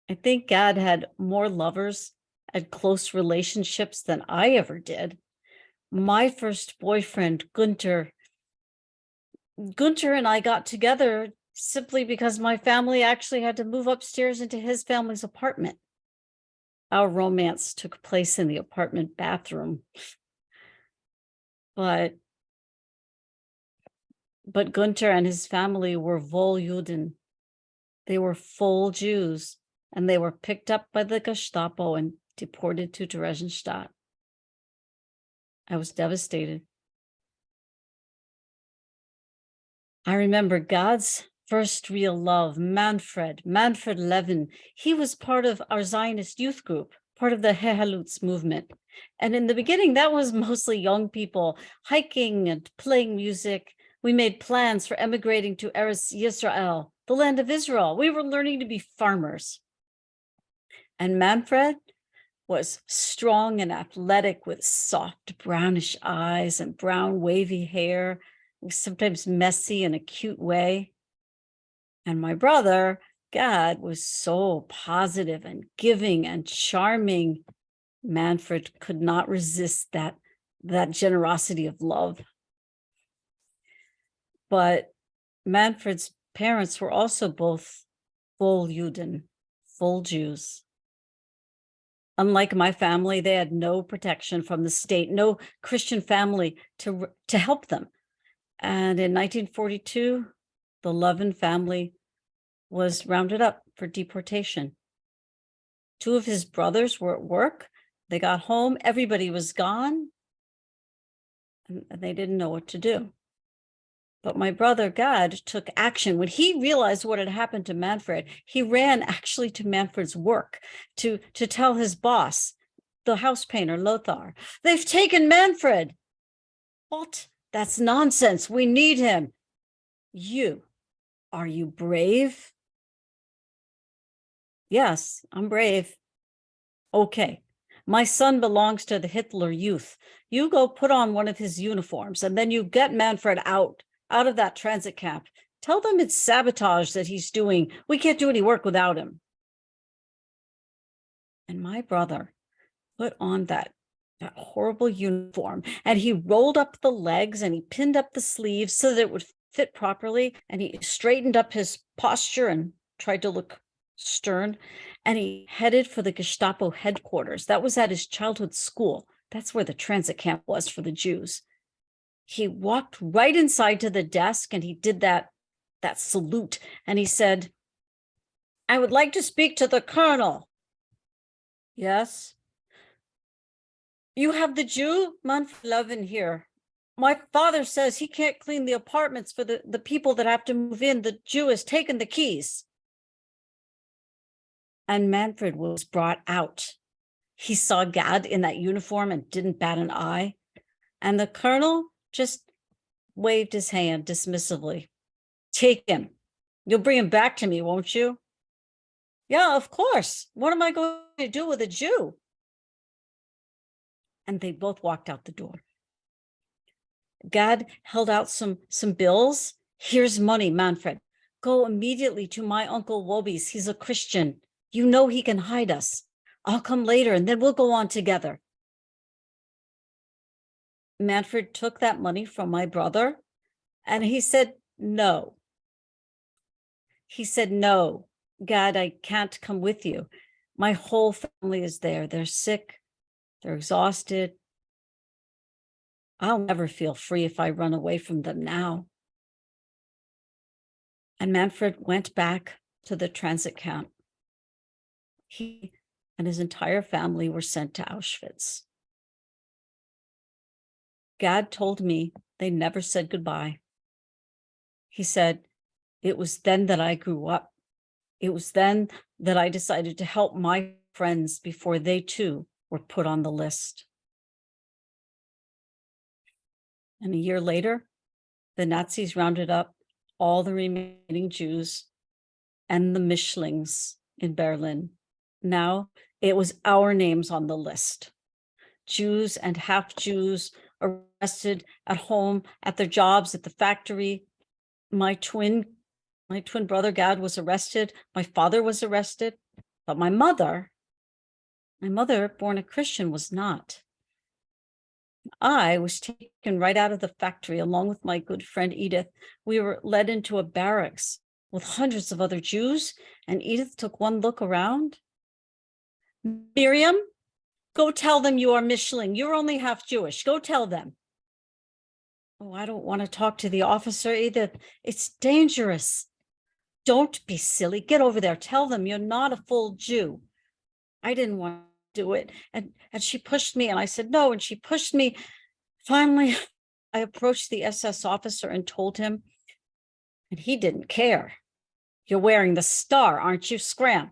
[SPEAKER 5] I think Gad had more lovers and close relationships than I ever did. My first boyfriend, Gunther and I got together simply because my family actually had to move upstairs into his family's apartment. Our romance took place in the apartment bathroom. But Gunther and his family were Voljuden. They were full Jews, and they were picked up by the Gestapo and deported to Theresienstadt. I was devastated. I remember Gad's first real love, Manfred Levin. He was part of our Zionist youth group, part of the Hehalutz movement. And in the beginning, that was mostly young people hiking and playing music. We made plans for emigrating to Eretz Yisrael, the land of Israel. We were learning to be farmers. And Manfred was strong and athletic with soft brownish eyes and brown wavy hair, sometimes messy in a cute way. And my brother, Gad, was so positive and giving and charming. Manfred could not resist that generosity of love. But Manfred's parents were also both full Juden, full Jews. Unlike my family, they had no protection from the state, no Christian family to help them. And in 1942, The Levin family was rounded up for deportation. 2 of his brothers were at work. They got home, everybody was gone, and they didn't know what to do. But my brother Gad took action. When he realized what had happened to Manfred, he ran actually to Manfred's work to tell his boss, the house painter Lothar, they've taken Manfred. What? That's nonsense. We need him. Are you brave? Yes, I'm brave. Okay, my son belongs to the Hitler Youth. You go put on one of his uniforms and then you get Manfred out of that transit camp. Tell them it's sabotage that he's doing. We can't do any work without him. And my brother put on that horrible uniform and he rolled up the legs and he pinned up the sleeves so that it would fit properly. And he straightened up his posture and tried to look stern. And he headed for the Gestapo headquarters. That was at his childhood school. That's where the transit camp was for the Jews. He walked right inside to the desk and he did that salute. And he said, I would like to speak to the colonel. Yes. You have the Jew, Manfred Levin, here. My father says he can't clean the apartments for the people that have to move in. The Jew has taken the keys. And Manfred was brought out. He saw Gad in that uniform and didn't bat an eye. And the colonel just waved his hand dismissively. Take him. You'll bring him back to me, won't you? Yeah, of course. What am I going to do with a Jew? And they both walked out the door. Gad held out some bills. Here's money, Manfred. Go immediately to my uncle Wobi's. He's a Christian. You know he can hide us. I'll come later and then we'll go on together. Manfred took that money from my brother and he said, no. He said, no, Gad, I can't come with you. My whole family is there. They're sick. They're exhausted. I'll never feel free if I run away from them now. And Manfred went back to the transit camp. He and his entire family were sent to Auschwitz. Gad told me they never said goodbye. He said, it was then that I grew up. It was then that I decided to help my friends before they too were put on the list. And a year later, the Nazis rounded up all the remaining Jews and the Mischlings in Berlin. Now it was our names on the list. Jews and half-Jews arrested at home, at their jobs, at the factory. My twin brother Gad was arrested. My father was arrested, but my mother, born a Christian, was not. I was taken right out of the factory along with my good friend Edith. We were led into a barracks with hundreds of other Jews, and Edith took one look around. Miriam, go tell them you are Mischling. You're only half Jewish. Go tell them. Oh, I don't want to talk to the officer, Edith. It's dangerous. Don't be silly. Get over there. Tell them you're not a full Jew. I didn't want to do it. And she pushed me and I said no. And she pushed me. Finally, I approached the SS officer and told him, and he didn't care. You're wearing the star, aren't you? Scram.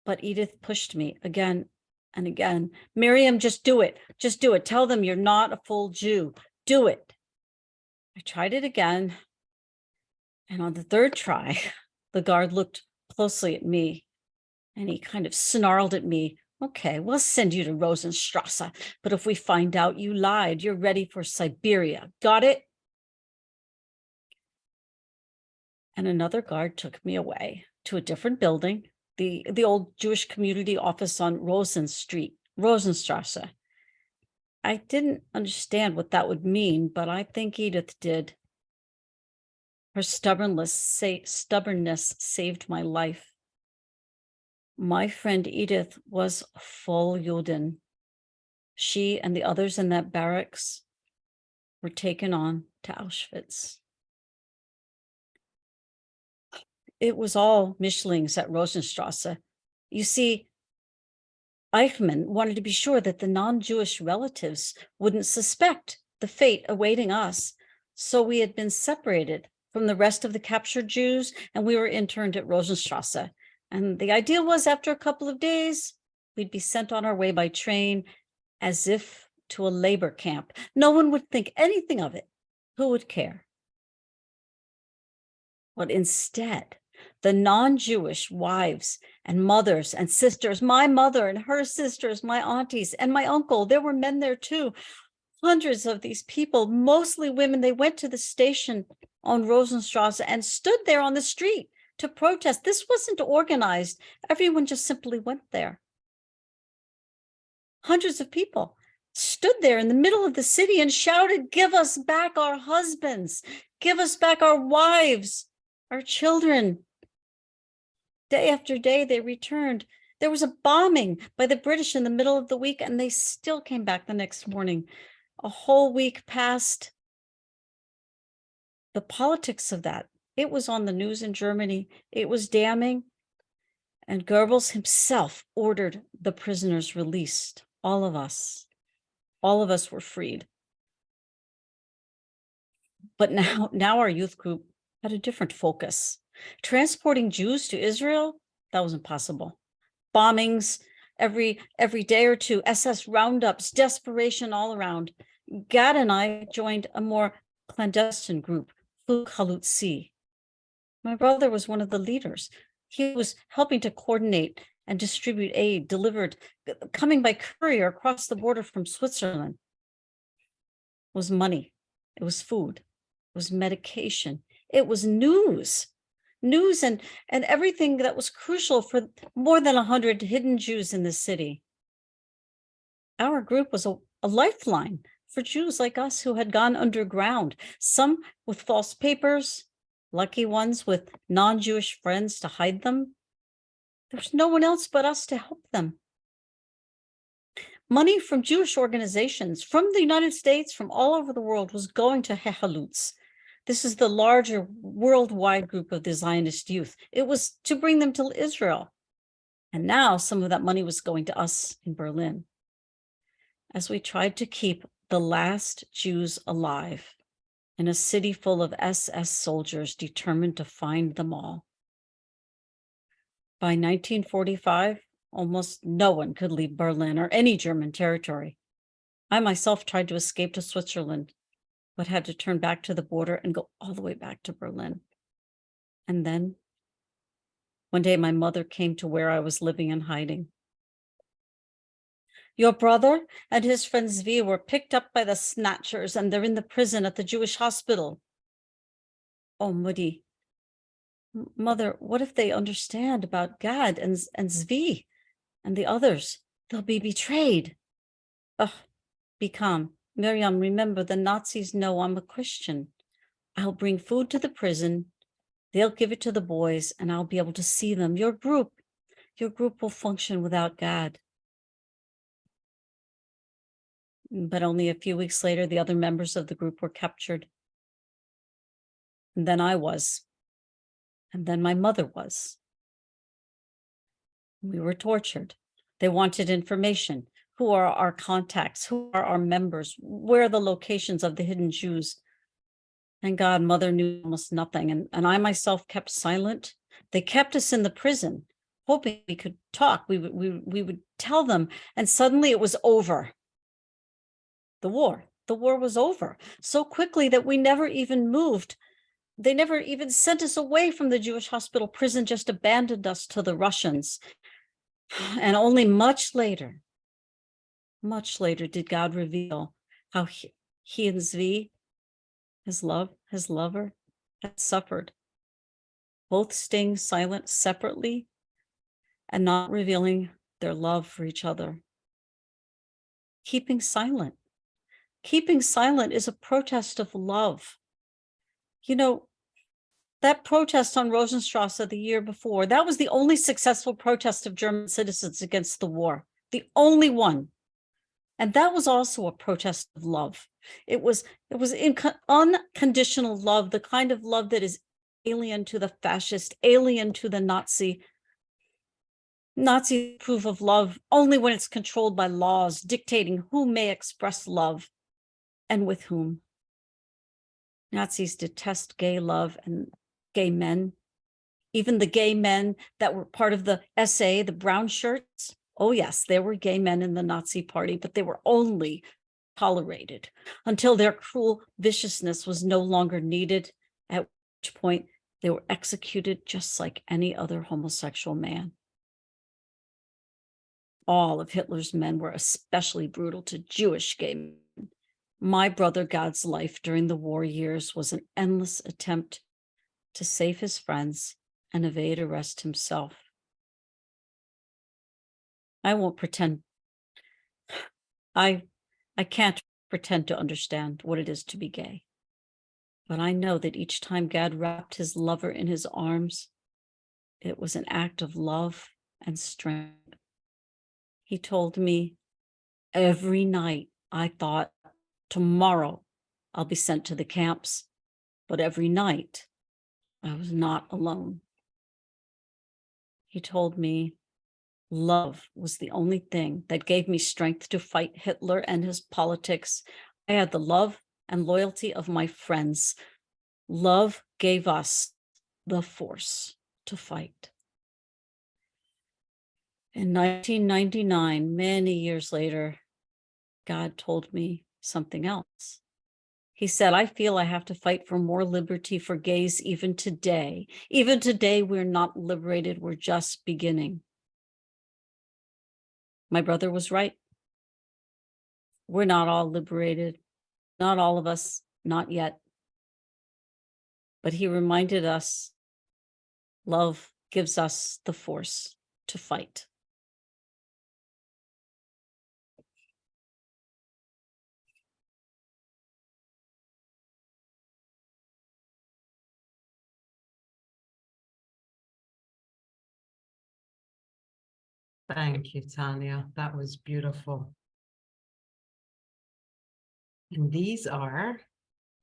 [SPEAKER 5] But Edith pushed me again and again. Miriam, just do it. Just do it. Tell them you're not a full Jew. Do it. I tried it again. And on the third try, the guard looked closely at me and he kind of snarled at me. Okay, we'll send you to Rosenstrasse. But if we find out you lied, you're ready for Siberia. Got it? And another guard took me away to a different building, the old Jewish community office on Rosenstrasse. I didn't understand what that would mean, but I think Edith did. Her stubbornness saved my life. My friend Edith was full Juden. She and the others in that barracks were taken on to Auschwitz. it was all Mischlings at Rosenstrasse. You see, Eichmann wanted to be sure that the non-Jewish relatives wouldn't suspect the fate awaiting us. So we had been separated from the rest of the captured Jews, and we were interned at Rosenstrasse. And the idea was, after a couple of days, we'd be sent on our way by train as if to a labor camp. No one would think anything of it. Who would care? But instead, the non-Jewish wives and mothers and sisters, my mother and her sisters, my aunties and my uncle, there were men there too. Hundreds of these people, mostly women, they went to the station on Rosenstrasse and stood there on the street to protest. This wasn't organized. Everyone just simply went there. Hundreds of people stood there in the middle of the city and shouted, "Give us back our husbands, give us back our wives, our children." Day after day, they returned. There was a bombing by the British in the middle of the week, and they still came back the next morning. A whole week passed. The politics of that, it was on the news in Germany. It was damning. And Goebbels himself ordered the prisoners released. All of us were freed. But now our youth group had a different focus. Transporting Jews to Israel, that was impossible. Bombings every day or two, SS roundups, desperation all around. Gad and I joined a more clandestine group, Flug Halutzi. My brother was one of the leaders. He was helping to coordinate and distribute aid delivered, coming by courier across the border from Switzerland. It was money, it was food, it was medication, it was news and everything that was crucial for more than 100 hidden Jews in the city. Our group was a lifeline for Jews like us who had gone underground, some with false papers, lucky ones with non-Jewish friends to hide them. There was no one else but us to help them. Money from Jewish organizations, from the United States, from all over the world, was going to Hehalutz. This is the larger worldwide group of the Zionist youth. It was to bring them to Israel. And now some of that money was going to us in Berlin, as we tried to keep the last Jews alive in a city full of SS soldiers determined to find them all. By 1945, almost no one could leave Berlin or any German territory. I myself tried to escape to Switzerland, but had to turn back to the border and go all the way back to Berlin. And then, one day, my mother came to where I was living and hiding. "Your brother and his friend Zvi were picked up by the snatchers, and they're in the prison at the Jewish hospital." "Oh, Mutti, Mother, what if they understand about Gad and Zvi and the others? They'll be betrayed." "Oh, be calm. Miriam, remember, the Nazis know I'm a Christian. I'll bring food to the prison. They'll give it to the boys, and I'll be able to see them. Your group will function without Gad." But only a few weeks later, the other members of the group were captured. And then I was. And then my mother was. We were tortured. They wanted information. Who are our contacts? Who are our members? Where are the locations of the hidden Jews? Thank God, Mother knew almost nothing. And I myself kept silent. They kept us in the prison, hoping we could talk. We would tell them. And suddenly it was over. The war was over so quickly that we never even moved. They never even sent us away from the Jewish hospital prison, just abandoned us to the Russians. And only much later did God reveal how he and Zvi, his lover, had suffered, both staying silent separately and not revealing their love for each other. Keeping silent is a protest of love. You know, that protest on Rosenstrasse the year before, that was the only successful protest of German citizens against the war, the only one. And that was also a protest of love. It was unconditional love, the kind of love that is alien to the fascist, alien to the Nazi. Nazis approve of love only when it's controlled by laws dictating who may express love and with whom. Nazis detest gay love and gay men. Even the gay men that were part of the SA, the brown shirts. Oh yes, there were gay men in the Nazi party, but they were only tolerated until their cruel viciousness was no longer needed, at which point they were executed just like any other homosexual man. All of Hitler's men were especially brutal to Jewish gay men. My brother God's life during the war years was an endless attempt to save his friends and evade arrest himself. I won't pretend. I can't pretend to understand what it is to be gay. But I know that each time God wrapped his lover in his arms, it was an act of love and strength. He told me every night I thought, tomorrow I'll be sent to the camps, but every night I was not alone. He told me love was the only thing that gave me strength to fight Hitler and his politics. I had the love and loyalty of my friends. Love gave us the force to fight. In 1999, many years later, God told me something else. He said, I feel I have to fight for more liberty for gays even today. Even today, we're not liberated, we're just beginning. My brother was right. We're not all liberated, not all of us, not yet. But he reminded us, love gives us the force to fight.
[SPEAKER 2] Thank you, Tanya. That was beautiful. And these are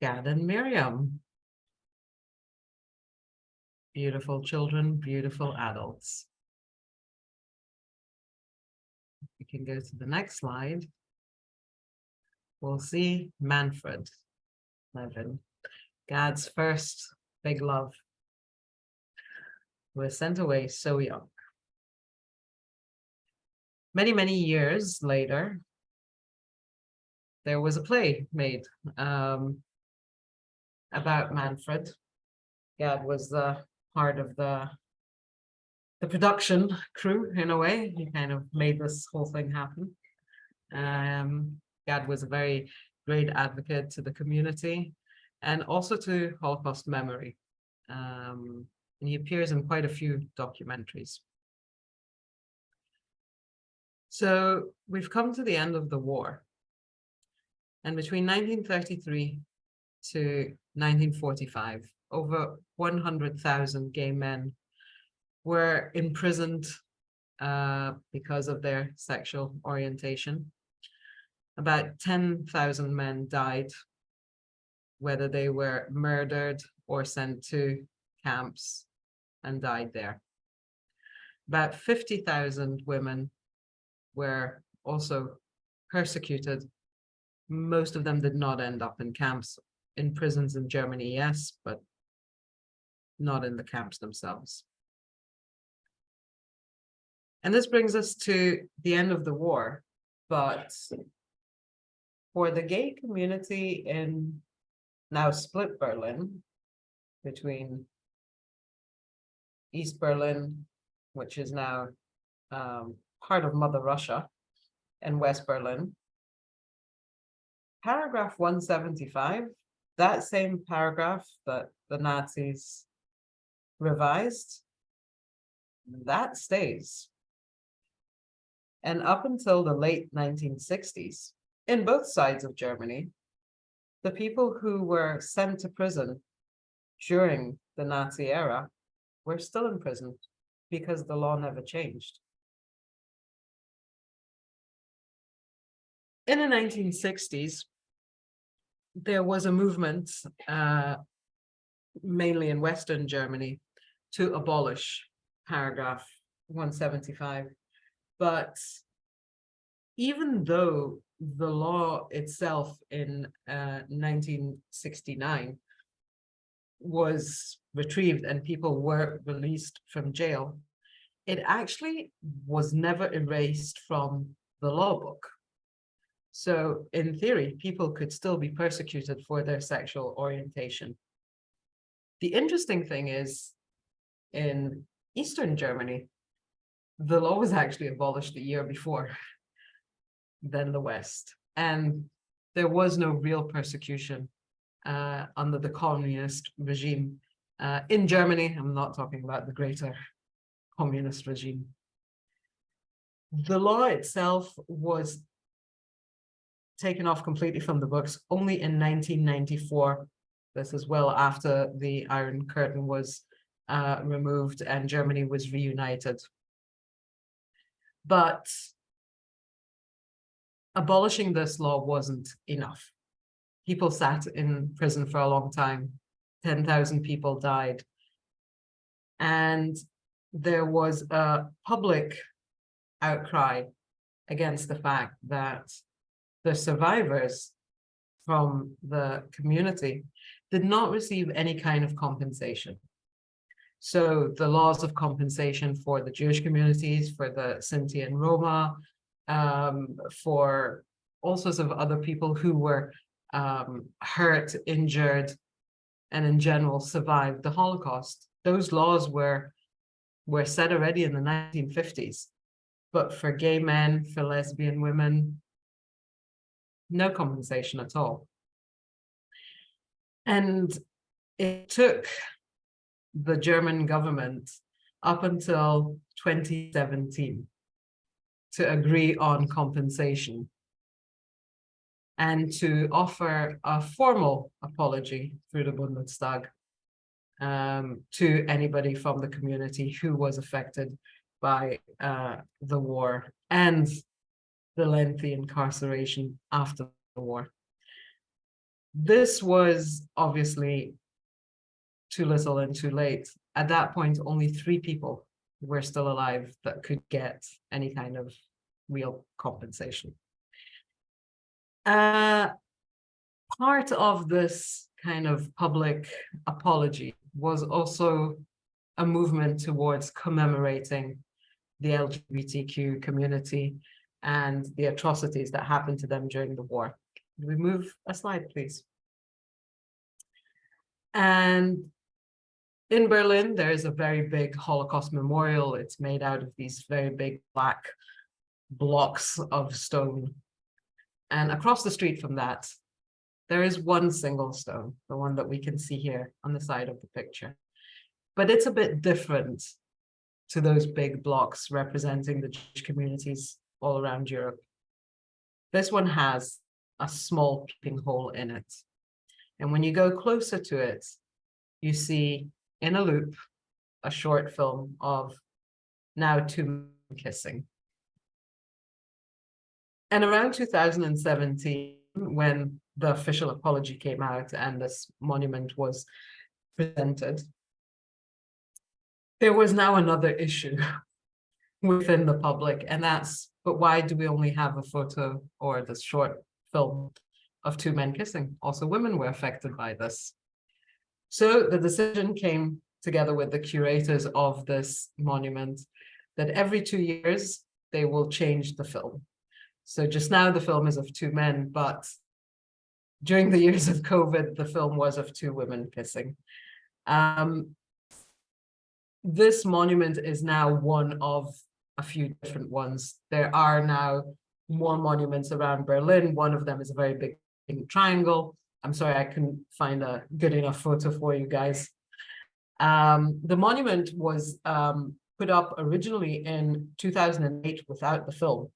[SPEAKER 2] Gad and Miriam. Beautiful children, beautiful adults. We can go to the next slide. We'll see Manfred Levin, Gad's first big love, was sent away so young. Many, many years later, there was a play made about Manfred. Gad was the part of the production crew in a way. He kind of made this whole thing happen. Gad was a very great advocate to the community and also to Holocaust memory. And he appears in quite a few documentaries. So we've come to the end of the war. And between 1933 to 1945, over 100,000 gay men were imprisoned because of their sexual orientation. About 10,000 men died, whether they were murdered or sent to camps and died there. About 50,000 women were also persecuted. Most of them did not end up in camps, in prisons in Germany, yes, but not in the camps themselves. And this brings us to the end of the war, but for the gay community in now split Berlin, between East Berlin, which is now part of Mother Russia, and West Berlin, paragraph 175, that same paragraph that the Nazis revised, that stays. And up until the late 1960s, in both sides of Germany, the people who were sent to prison during the Nazi era were still in prison because the law never changed. In the 1960s, there was a movement mainly in Western Germany, to abolish paragraph 175. But even though the law itself in 1969 was retrieved and people were released from jail, it actually was never erased from the law book. So in theory, people could still be persecuted for their sexual orientation. The interesting thing is, in Eastern Germany, the law was actually abolished the year before than the West. And there was no real persecution under the communist regime in Germany. I'm not talking about the greater communist regime. The law itself was taken off completely from the books only in 1994. This is well after the Iron Curtain was removed and Germany was reunited. But abolishing this law wasn't enough. People sat in prison for a long time. 10,000 people died. And there was a public outcry against the fact that the survivors from the community did not receive any kind of compensation. So the laws of compensation for the Jewish communities, for the Sinti and Roma, for all sorts of other people who were hurt, injured, and in general survived the Holocaust. Those laws were set already in the 1950s. But for gay men, for lesbian women, no compensation at all. And it took the German government up until 2017 to agree on compensation and to offer a formal apology through the Bundestag to anybody from the community who was affected by the war and the lengthy incarceration after the war. This was obviously too little and too late. At that point, only 3 people were still alive that could get any kind of real compensation. Part of this kind of public apology was also a movement towards commemorating the LGBTQ community and the atrocities that happened to them during the war. Can we move a slide, please? And in Berlin, there is a very big Holocaust memorial. It's made out of these very big black blocks of stone. And across the street from that, there is one single stone, the one that we can see here on the side of the picture. But it's a bit different to those big blocks representing the Jewish communities all around Europe. This one has a small peeping hole in it. And when you go closer to it, you see in a loop a short film of now 2 men kissing. And around 2017, when the official apology came out and this monument was presented, there was now another issue within the public, and that's, but why do we only have a photo or this short film of 2 men kissing? Also, women were affected by this. So the decision came together with the curators of this monument that every 2 years they will change the film. So just now the film is of 2 men, but during the years of COVID, the film was of 2 women kissing. This monument is now one of a few different ones. There are now more monuments around Berlin. One of them is a very big triangle. I'm sorry, I couldn't find a good enough photo for you guys. The monument was put up originally in 2008 without the film.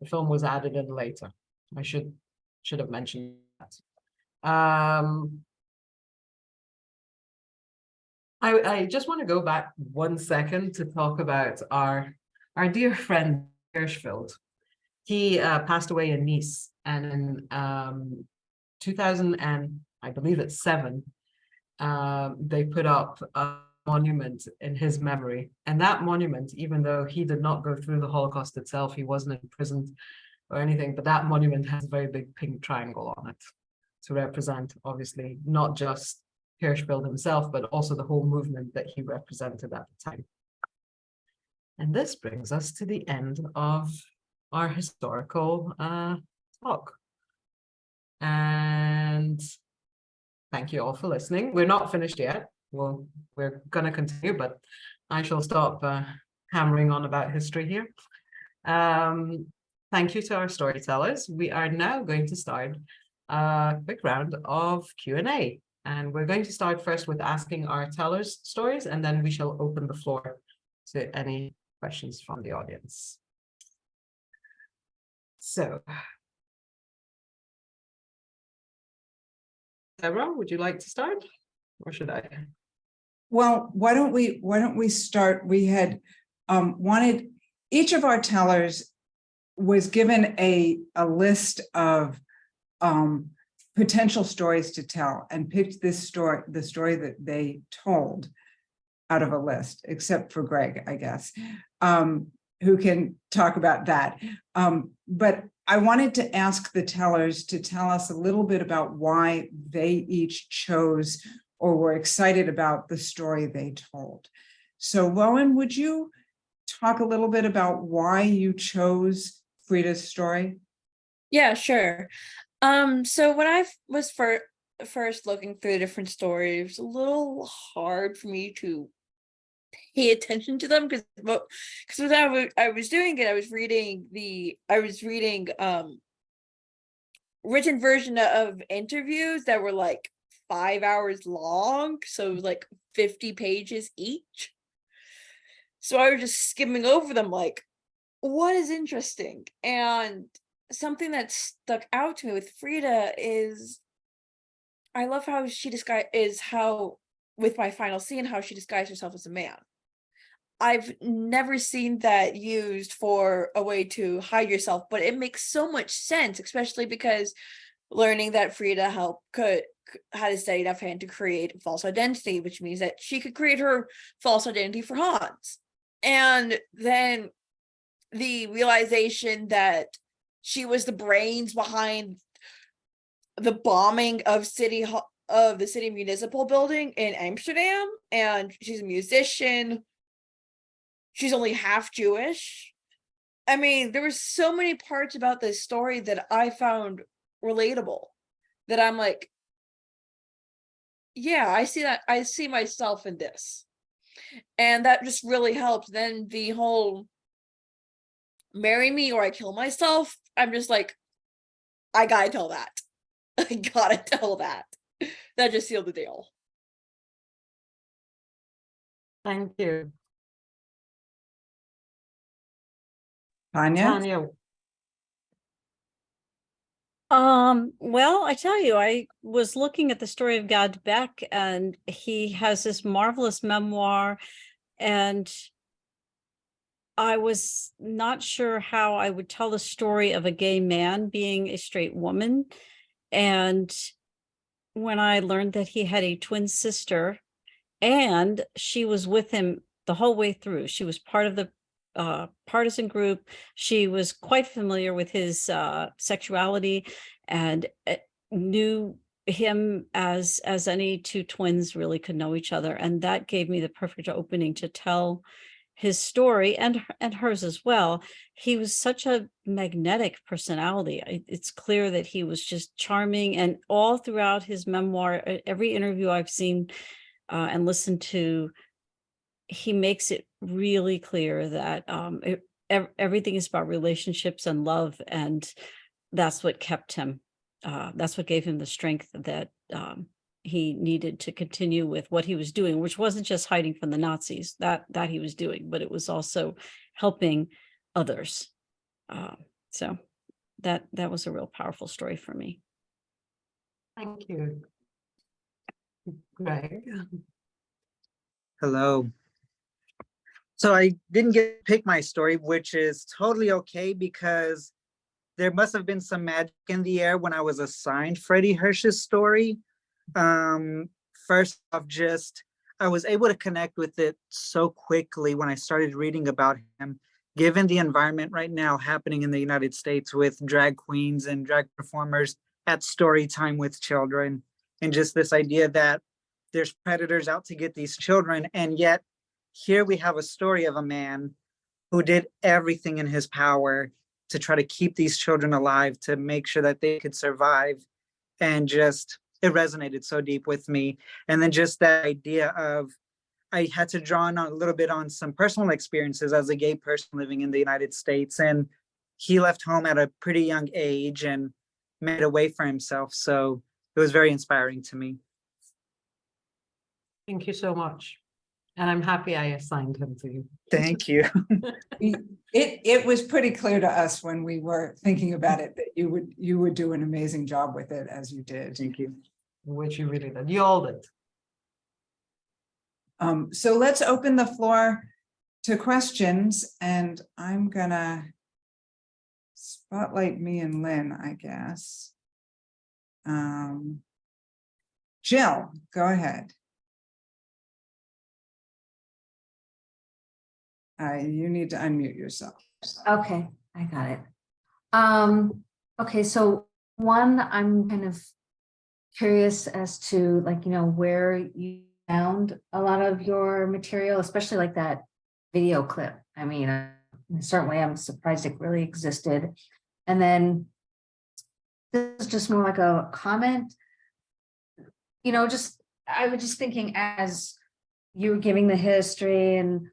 [SPEAKER 2] The film was added in later. I should have mentioned that. I just want to go back 1 second to talk about our dear friend Hirschfeld. He passed away in Nice, and in 2000 and I believe it's 7, they put up a monument in his memory. And that monument, even though he did not go through the Holocaust itself, he wasn't imprisoned or anything, but that monument has a very big pink triangle on it to represent, obviously, not just Hirschfeld himself, but also the whole movement that he represented at the time. And this brings us to the end of our historical talk. And thank you all for listening. We're not finished yet. We're going to continue, but I shall stop hammering on about history here. Thank you to our storytellers. We are now going to start a quick round of Q&A. And we're going to start first with asking our tellers stories, and then we shall open the floor to any questions from the audience. So, Deborah, would you like to start, or should I?
[SPEAKER 1] Well, why don't we start? We had wanted, each of our tellers was given a list of potential stories to tell, and picked this story, the story that they told, out of a list, except for Greg, I guess, who can talk about that. But I wanted to ask the tellers to tell us a little bit about why they each chose or were excited about the story they told. So Rowan, would you talk a little bit about why you chose Frida's story?
[SPEAKER 3] Yeah, sure. So when I was first looking through the different stories, it was a little hard for me to pay attention to them because when I was doing it, I was reading written version of interviews that were like 5 hours long, so it was like 50 pages each. So I was just skimming over them like, what is interesting? And something that stuck out to me with Frida is I love how she with my final scene, how she disguised herself as a man. I've never seen that used for a way to hide yourself, but it makes so much sense, especially because learning that Frida had a steady enough hand to create a false identity, which means that she could create her false identity for Hans. And then the realization that she was the brains behind the bombing of the city municipal building in Amsterdam, and she's a musician. She's only half Jewish. I mean, there were so many parts about this story that I found relatable, that I'm like, yeah, I see that. I see myself in this. And that just really helped. Then the whole marry me or I kill myself, I'm just like, I gotta tell that. I gotta tell that. That just sealed the deal.
[SPEAKER 2] Thank you.
[SPEAKER 1] Tanya?
[SPEAKER 5] Well, I tell you, I was looking at the story of Gad Beck, and he has this marvelous memoir, and I was not sure how I would tell the story of a gay man being a straight woman. And when I learned that he had a twin sister, and she was with him the whole way through, she was part of the partisan group. She was quite familiar with his sexuality, and knew him as any two twins really could know each other. And that gave me the perfect opening to tell his story, and hers as well. He was such a magnetic personality. It's clear that he was just charming, and all throughout his memoir, every interview I've seen and listened to, he makes it really clear that everything is about relationships and love, and that's what kept him. That's what gave him the strength that he needed to continue with what he was doing, which wasn't just hiding from the Nazis that he was doing, but it was also helping others. So that was a real powerful story for me.
[SPEAKER 2] Thank you. Greg.
[SPEAKER 4] Hello. So I didn't get to pick my story, which is totally okay, because there must have been some magic in the air when I was assigned Freddie Hirsch's story. first off, just I was able to connect with it so quickly when I started reading about him, given the environment right now happening in the United States with drag queens and drag performers at story time with children, and just this idea that there's predators out to get these children. And yet here we have a story of a man who did everything in his power to try to keep these children alive, to make sure that they could survive. And just, it resonated so deep with me. And then just that idea of, I had to draw on a little bit on some personal experiences as a gay person living in the United States. And he left home at a pretty young age and made a way for himself. So it was very inspiring to me.
[SPEAKER 2] Thank you so much. And I'm happy I assigned him to you.
[SPEAKER 4] Thank you.
[SPEAKER 1] It was pretty clear to us when we were thinking about it that you would do an amazing job with it, as you did.
[SPEAKER 4] Thank you.
[SPEAKER 2] Which you really did. You all did.
[SPEAKER 1] So let's open the floor to questions, and I'm gonna spotlight me and Lynn, I guess. Jill, go ahead. You need to unmute yourself.
[SPEAKER 6] Okay, I got it. Okay, so one, I'm kind of curious as to, like, you know, where you found a lot of your material, especially like that video clip. I mean, certainly I'm surprised it really existed. And then this is just more like a comment, you know, just, I was just thinking as you were giving the history and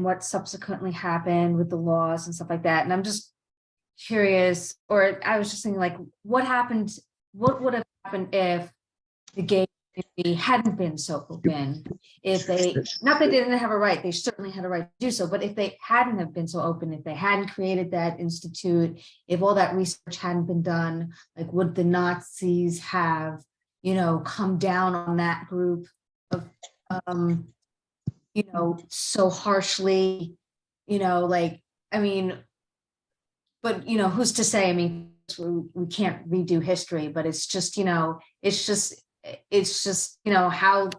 [SPEAKER 6] what subsequently happened with the laws and stuff like that. And I'm just curious, or I was just thinking, like, what would have happened if the gay community hadn't been so open? If they, not that they didn't have a right, they certainly had a right to do so, but if they hadn't have been so open, if they hadn't created that institute, if all that research hadn't been done, like, would the Nazis have, you know, come down on that group of, you know, so harshly, you know, like, I mean, but, you know, who's to say? I mean, we can't redo history, but it's just, you know, it's just, you know, how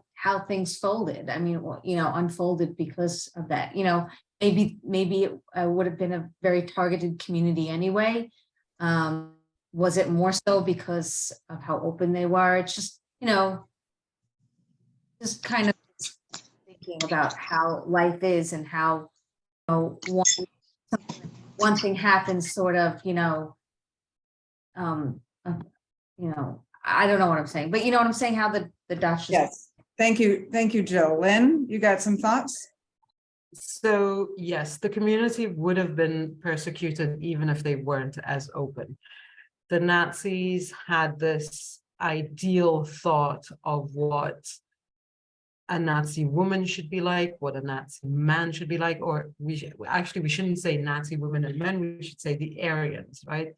[SPEAKER 6] things folded. I mean, you know, unfolded because of that, you know, maybe it would have been a very targeted community anyway. Was it more so because of how open they were? It's just, you know, just kind of thinking about how life is and how, you know, one thing happens sort of, you know, I don't know what I'm saying, but you know what I'm saying, how the Dutch.
[SPEAKER 1] Yes, thank you, Jill. Lynn, you got some thoughts?
[SPEAKER 2] So yes, the community would have been persecuted even if they weren't as open. The Nazis had this ideal thought of what a Nazi woman should be like, what a Nazi man should be like, or we shouldn't say Nazi women and men, we should say the Aryans, right?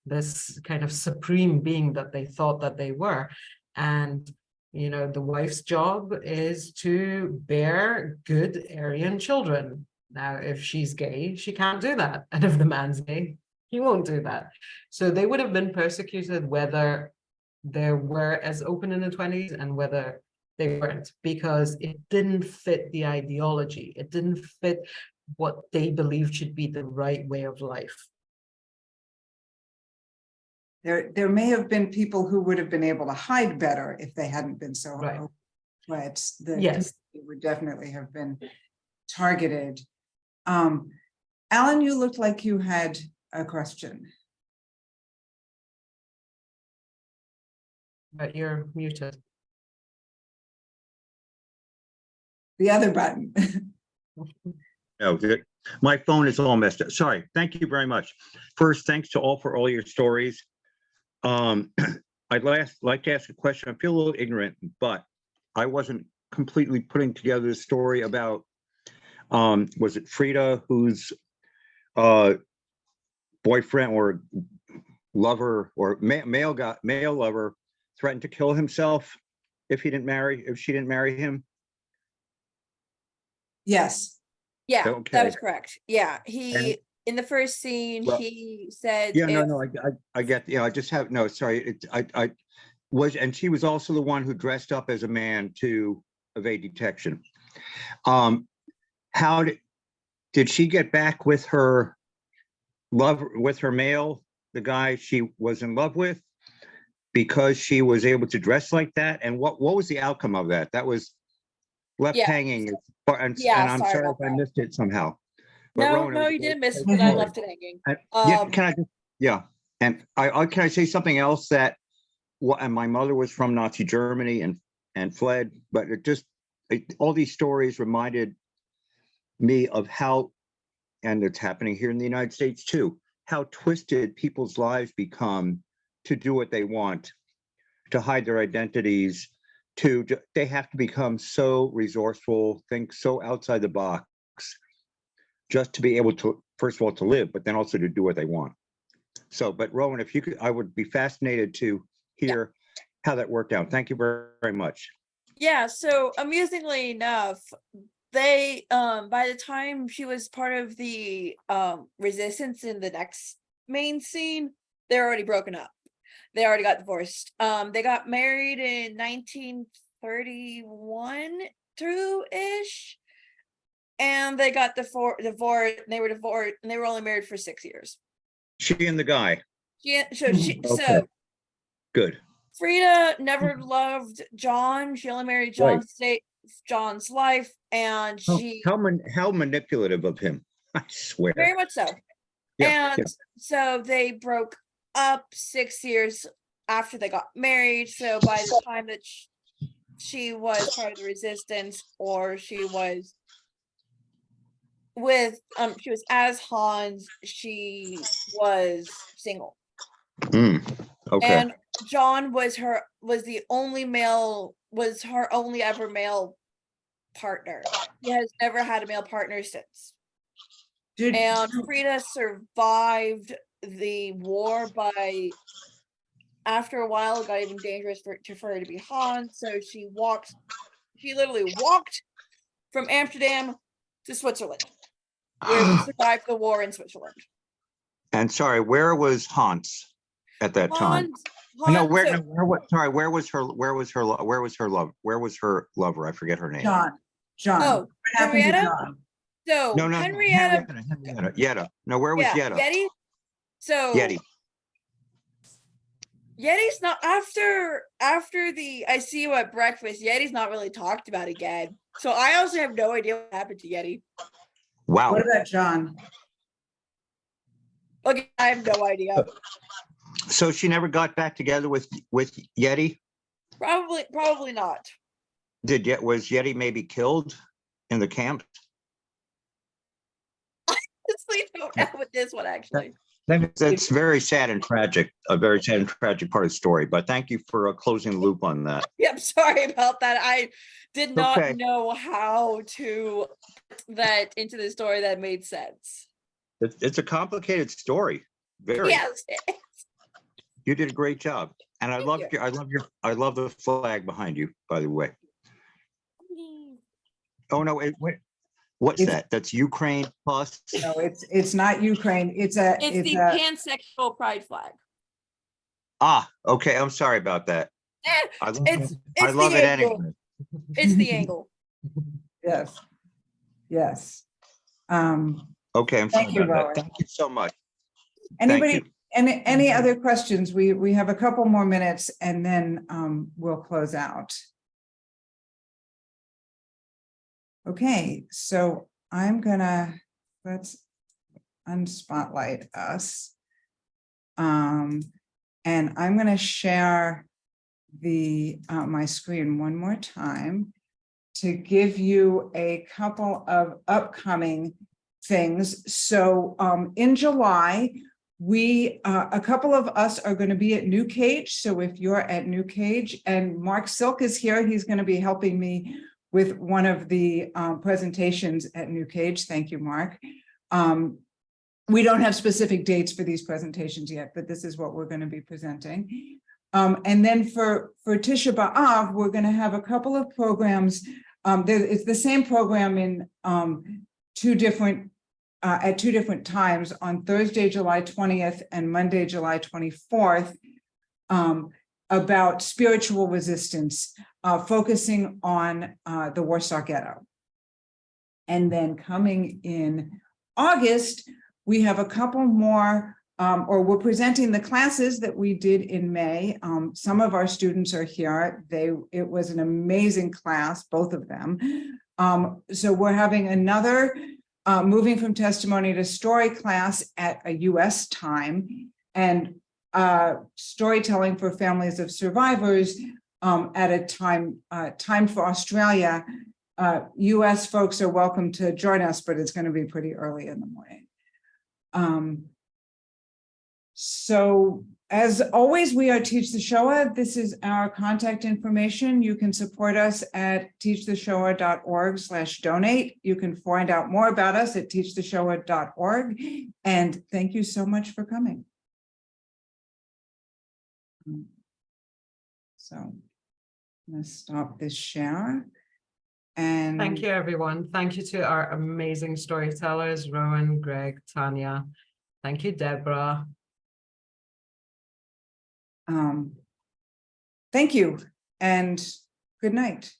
[SPEAKER 2] This kind of supreme being that they thought that they were. And, you know, the wife's job is to bear good Aryan children. Now, if she's gay, she can't do that. And if the man's gay, he won't do that. So they would have been persecuted whether they were as open in the 20s and whether they weren't, because it didn't fit the ideology. It didn't fit what they believed should be the right way of life.
[SPEAKER 1] There may have been people who would have been able to hide better if they hadn't been so
[SPEAKER 2] Right.
[SPEAKER 1] open, but the
[SPEAKER 2] Yes.
[SPEAKER 1] community would definitely have been targeted. Alan, you looked like you had a question.
[SPEAKER 2] But you're muted.
[SPEAKER 1] The other button.
[SPEAKER 7] Oh, good. My phone is all messed up. Sorry. Thank you very much. First, thanks to all for all your stories. I'd like to ask a question. I feel a little ignorant, but I wasn't completely putting together the story about, was it Frida, whose boyfriend or lover or male lover threatened to kill himself if she didn't marry him?
[SPEAKER 1] Yes.
[SPEAKER 3] Yeah,
[SPEAKER 7] Okay.
[SPEAKER 3] that was correct. Yeah, he in the first scene
[SPEAKER 7] Well,
[SPEAKER 3] he said,
[SPEAKER 7] Yeah, no, I get, I just have, no, sorry. and she was also the one who dressed up as a man to evade detection. How did she get back with her male, the guy she was in love with, because she was able to dress like that? And what was the outcome of that? That was left
[SPEAKER 3] Yeah.
[SPEAKER 7] hanging, and
[SPEAKER 3] Yeah,
[SPEAKER 7] I'm
[SPEAKER 3] sorry
[SPEAKER 7] sorry
[SPEAKER 3] about
[SPEAKER 7] if I
[SPEAKER 3] that.
[SPEAKER 7] missed it somehow. But
[SPEAKER 3] No,
[SPEAKER 7] Rowan, it
[SPEAKER 3] no,
[SPEAKER 7] was a
[SPEAKER 3] you
[SPEAKER 7] great-
[SPEAKER 3] didn't miss it,
[SPEAKER 7] great
[SPEAKER 3] but I
[SPEAKER 7] story.
[SPEAKER 3] left it hanging.
[SPEAKER 7] Yeah, can I just, yeah, and can I say something else that, and my mother was from Nazi Germany and fled, but all these stories reminded me of how, and it's happening here in the United States too, how twisted people's lives become to do what they want, to hide their identities, they have to become so resourceful, think so outside the box, just to be able to, first of all, to live, but then also to do what they want. So, but Rowan, if you could, I would be fascinated to hear how that worked out. Thank you very, very much.
[SPEAKER 3] Yeah, so amusingly enough, they by the time she was part of the resistance in the next main scene, they're already broken up. They already got divorced. They got married in 1931 through-ish. And they got divorced, and they were divorced, and they were only married for 6 years.
[SPEAKER 7] She and the guy.
[SPEAKER 3] Yeah,
[SPEAKER 7] Okay.
[SPEAKER 3] so
[SPEAKER 7] Good.
[SPEAKER 3] Frida never loved John. She only married John to save John's life, and she
[SPEAKER 7] How manipulative of him, I swear.
[SPEAKER 3] very much so.
[SPEAKER 7] Yeah,
[SPEAKER 3] And so they broke up 6 years after they got married. So by the time that she was part of the resistance, or she was she was as Hans, she was single.
[SPEAKER 7] Okay.
[SPEAKER 3] And John was her only ever male partner. He has never had a male partner since. And Frida survived the war, by after a while it got even dangerous for her to be Hans. So she literally walked from Amsterdam to Switzerland, where she survived the war in Switzerland.
[SPEAKER 7] And sorry, where was Hans at that time? Where was her lover? I forget her name.
[SPEAKER 1] John.
[SPEAKER 3] Oh,
[SPEAKER 1] What happened to
[SPEAKER 3] Henrietta?
[SPEAKER 1] John?
[SPEAKER 3] So
[SPEAKER 7] No,
[SPEAKER 3] Henrietta.
[SPEAKER 7] Yetta. No, where was Yetta?
[SPEAKER 3] Yeti. So
[SPEAKER 7] Yeti.
[SPEAKER 3] Yeti's not after the I see you at breakfast. Yeti's not really talked about again. So I also have no idea what happened to Yeti.
[SPEAKER 7] Wow.
[SPEAKER 1] What about John?
[SPEAKER 3] Okay, I have no idea.
[SPEAKER 7] So she never got back together with Yeti?
[SPEAKER 3] Probably not.
[SPEAKER 7] Was Yeti maybe killed in the camp?
[SPEAKER 3] Honestly, don't know with this one actually.
[SPEAKER 7] That's very sad and tragic, a very sad and tragic part of the story, but thank you for closing the loop on that.
[SPEAKER 3] Yep, sorry about that. I did not
[SPEAKER 7] Okay.
[SPEAKER 3] know how to put that into the story that made sense.
[SPEAKER 7] It's a complicated story. Very.
[SPEAKER 3] Yes.
[SPEAKER 7] You did a great job. And I love the flag behind you, by the way. Oh no, what's that? That's Ukraine plus.
[SPEAKER 1] No, it's not Ukraine. It's the
[SPEAKER 3] pansexual pride flag.
[SPEAKER 7] Okay. I'm sorry about that. I love
[SPEAKER 3] the
[SPEAKER 7] it
[SPEAKER 3] angle.
[SPEAKER 7] anyway.
[SPEAKER 3] It's the angle.
[SPEAKER 1] Yes.
[SPEAKER 7] Okay, I'm sorry about that. Thank you so much.
[SPEAKER 1] Anybody, any other questions? We have a couple more minutes and then we'll close out. Okay, so let's unspotlight us. And I'm gonna share my screen one more time to give you a couple of upcoming things. So in July, a couple of us are going to be at New Cage. So if you're at New Cage, and Mark Silk is here, he's going to be helping me with one of the presentations at New Cage. Thank you, Mark. We don't have specific dates for these presentations yet, but this is what we're going to be presenting. And then for Tisha B'Av, we're going to have a couple of programs. It's the same program in at two different times, on Thursday, July 20th and Monday, July 24th. about spiritual resistance, focusing on the Warsaw Ghetto. And then coming in August, we have a couple more, or we're presenting the classes that we did in May. Some of our students are here. It was an amazing class, both of them. So we're having another moving from testimony to story class at a US time, and storytelling for families of survivors at a time for Australia. US folks are welcome to join us, but it's going to be pretty early in the morning. So as always, we are Teach the Shoah. This is our contact information. You can support us at teachtheshoah.org/donate. You can find out more about us at teachtheshoah.org. And thank you so much for coming. So I'm going to stop this share. And
[SPEAKER 2] Thank you, everyone. Thank you to our amazing storytellers, Rowan, Greg, Tanya. Thank you, Deborah.
[SPEAKER 1] Thank you and good night.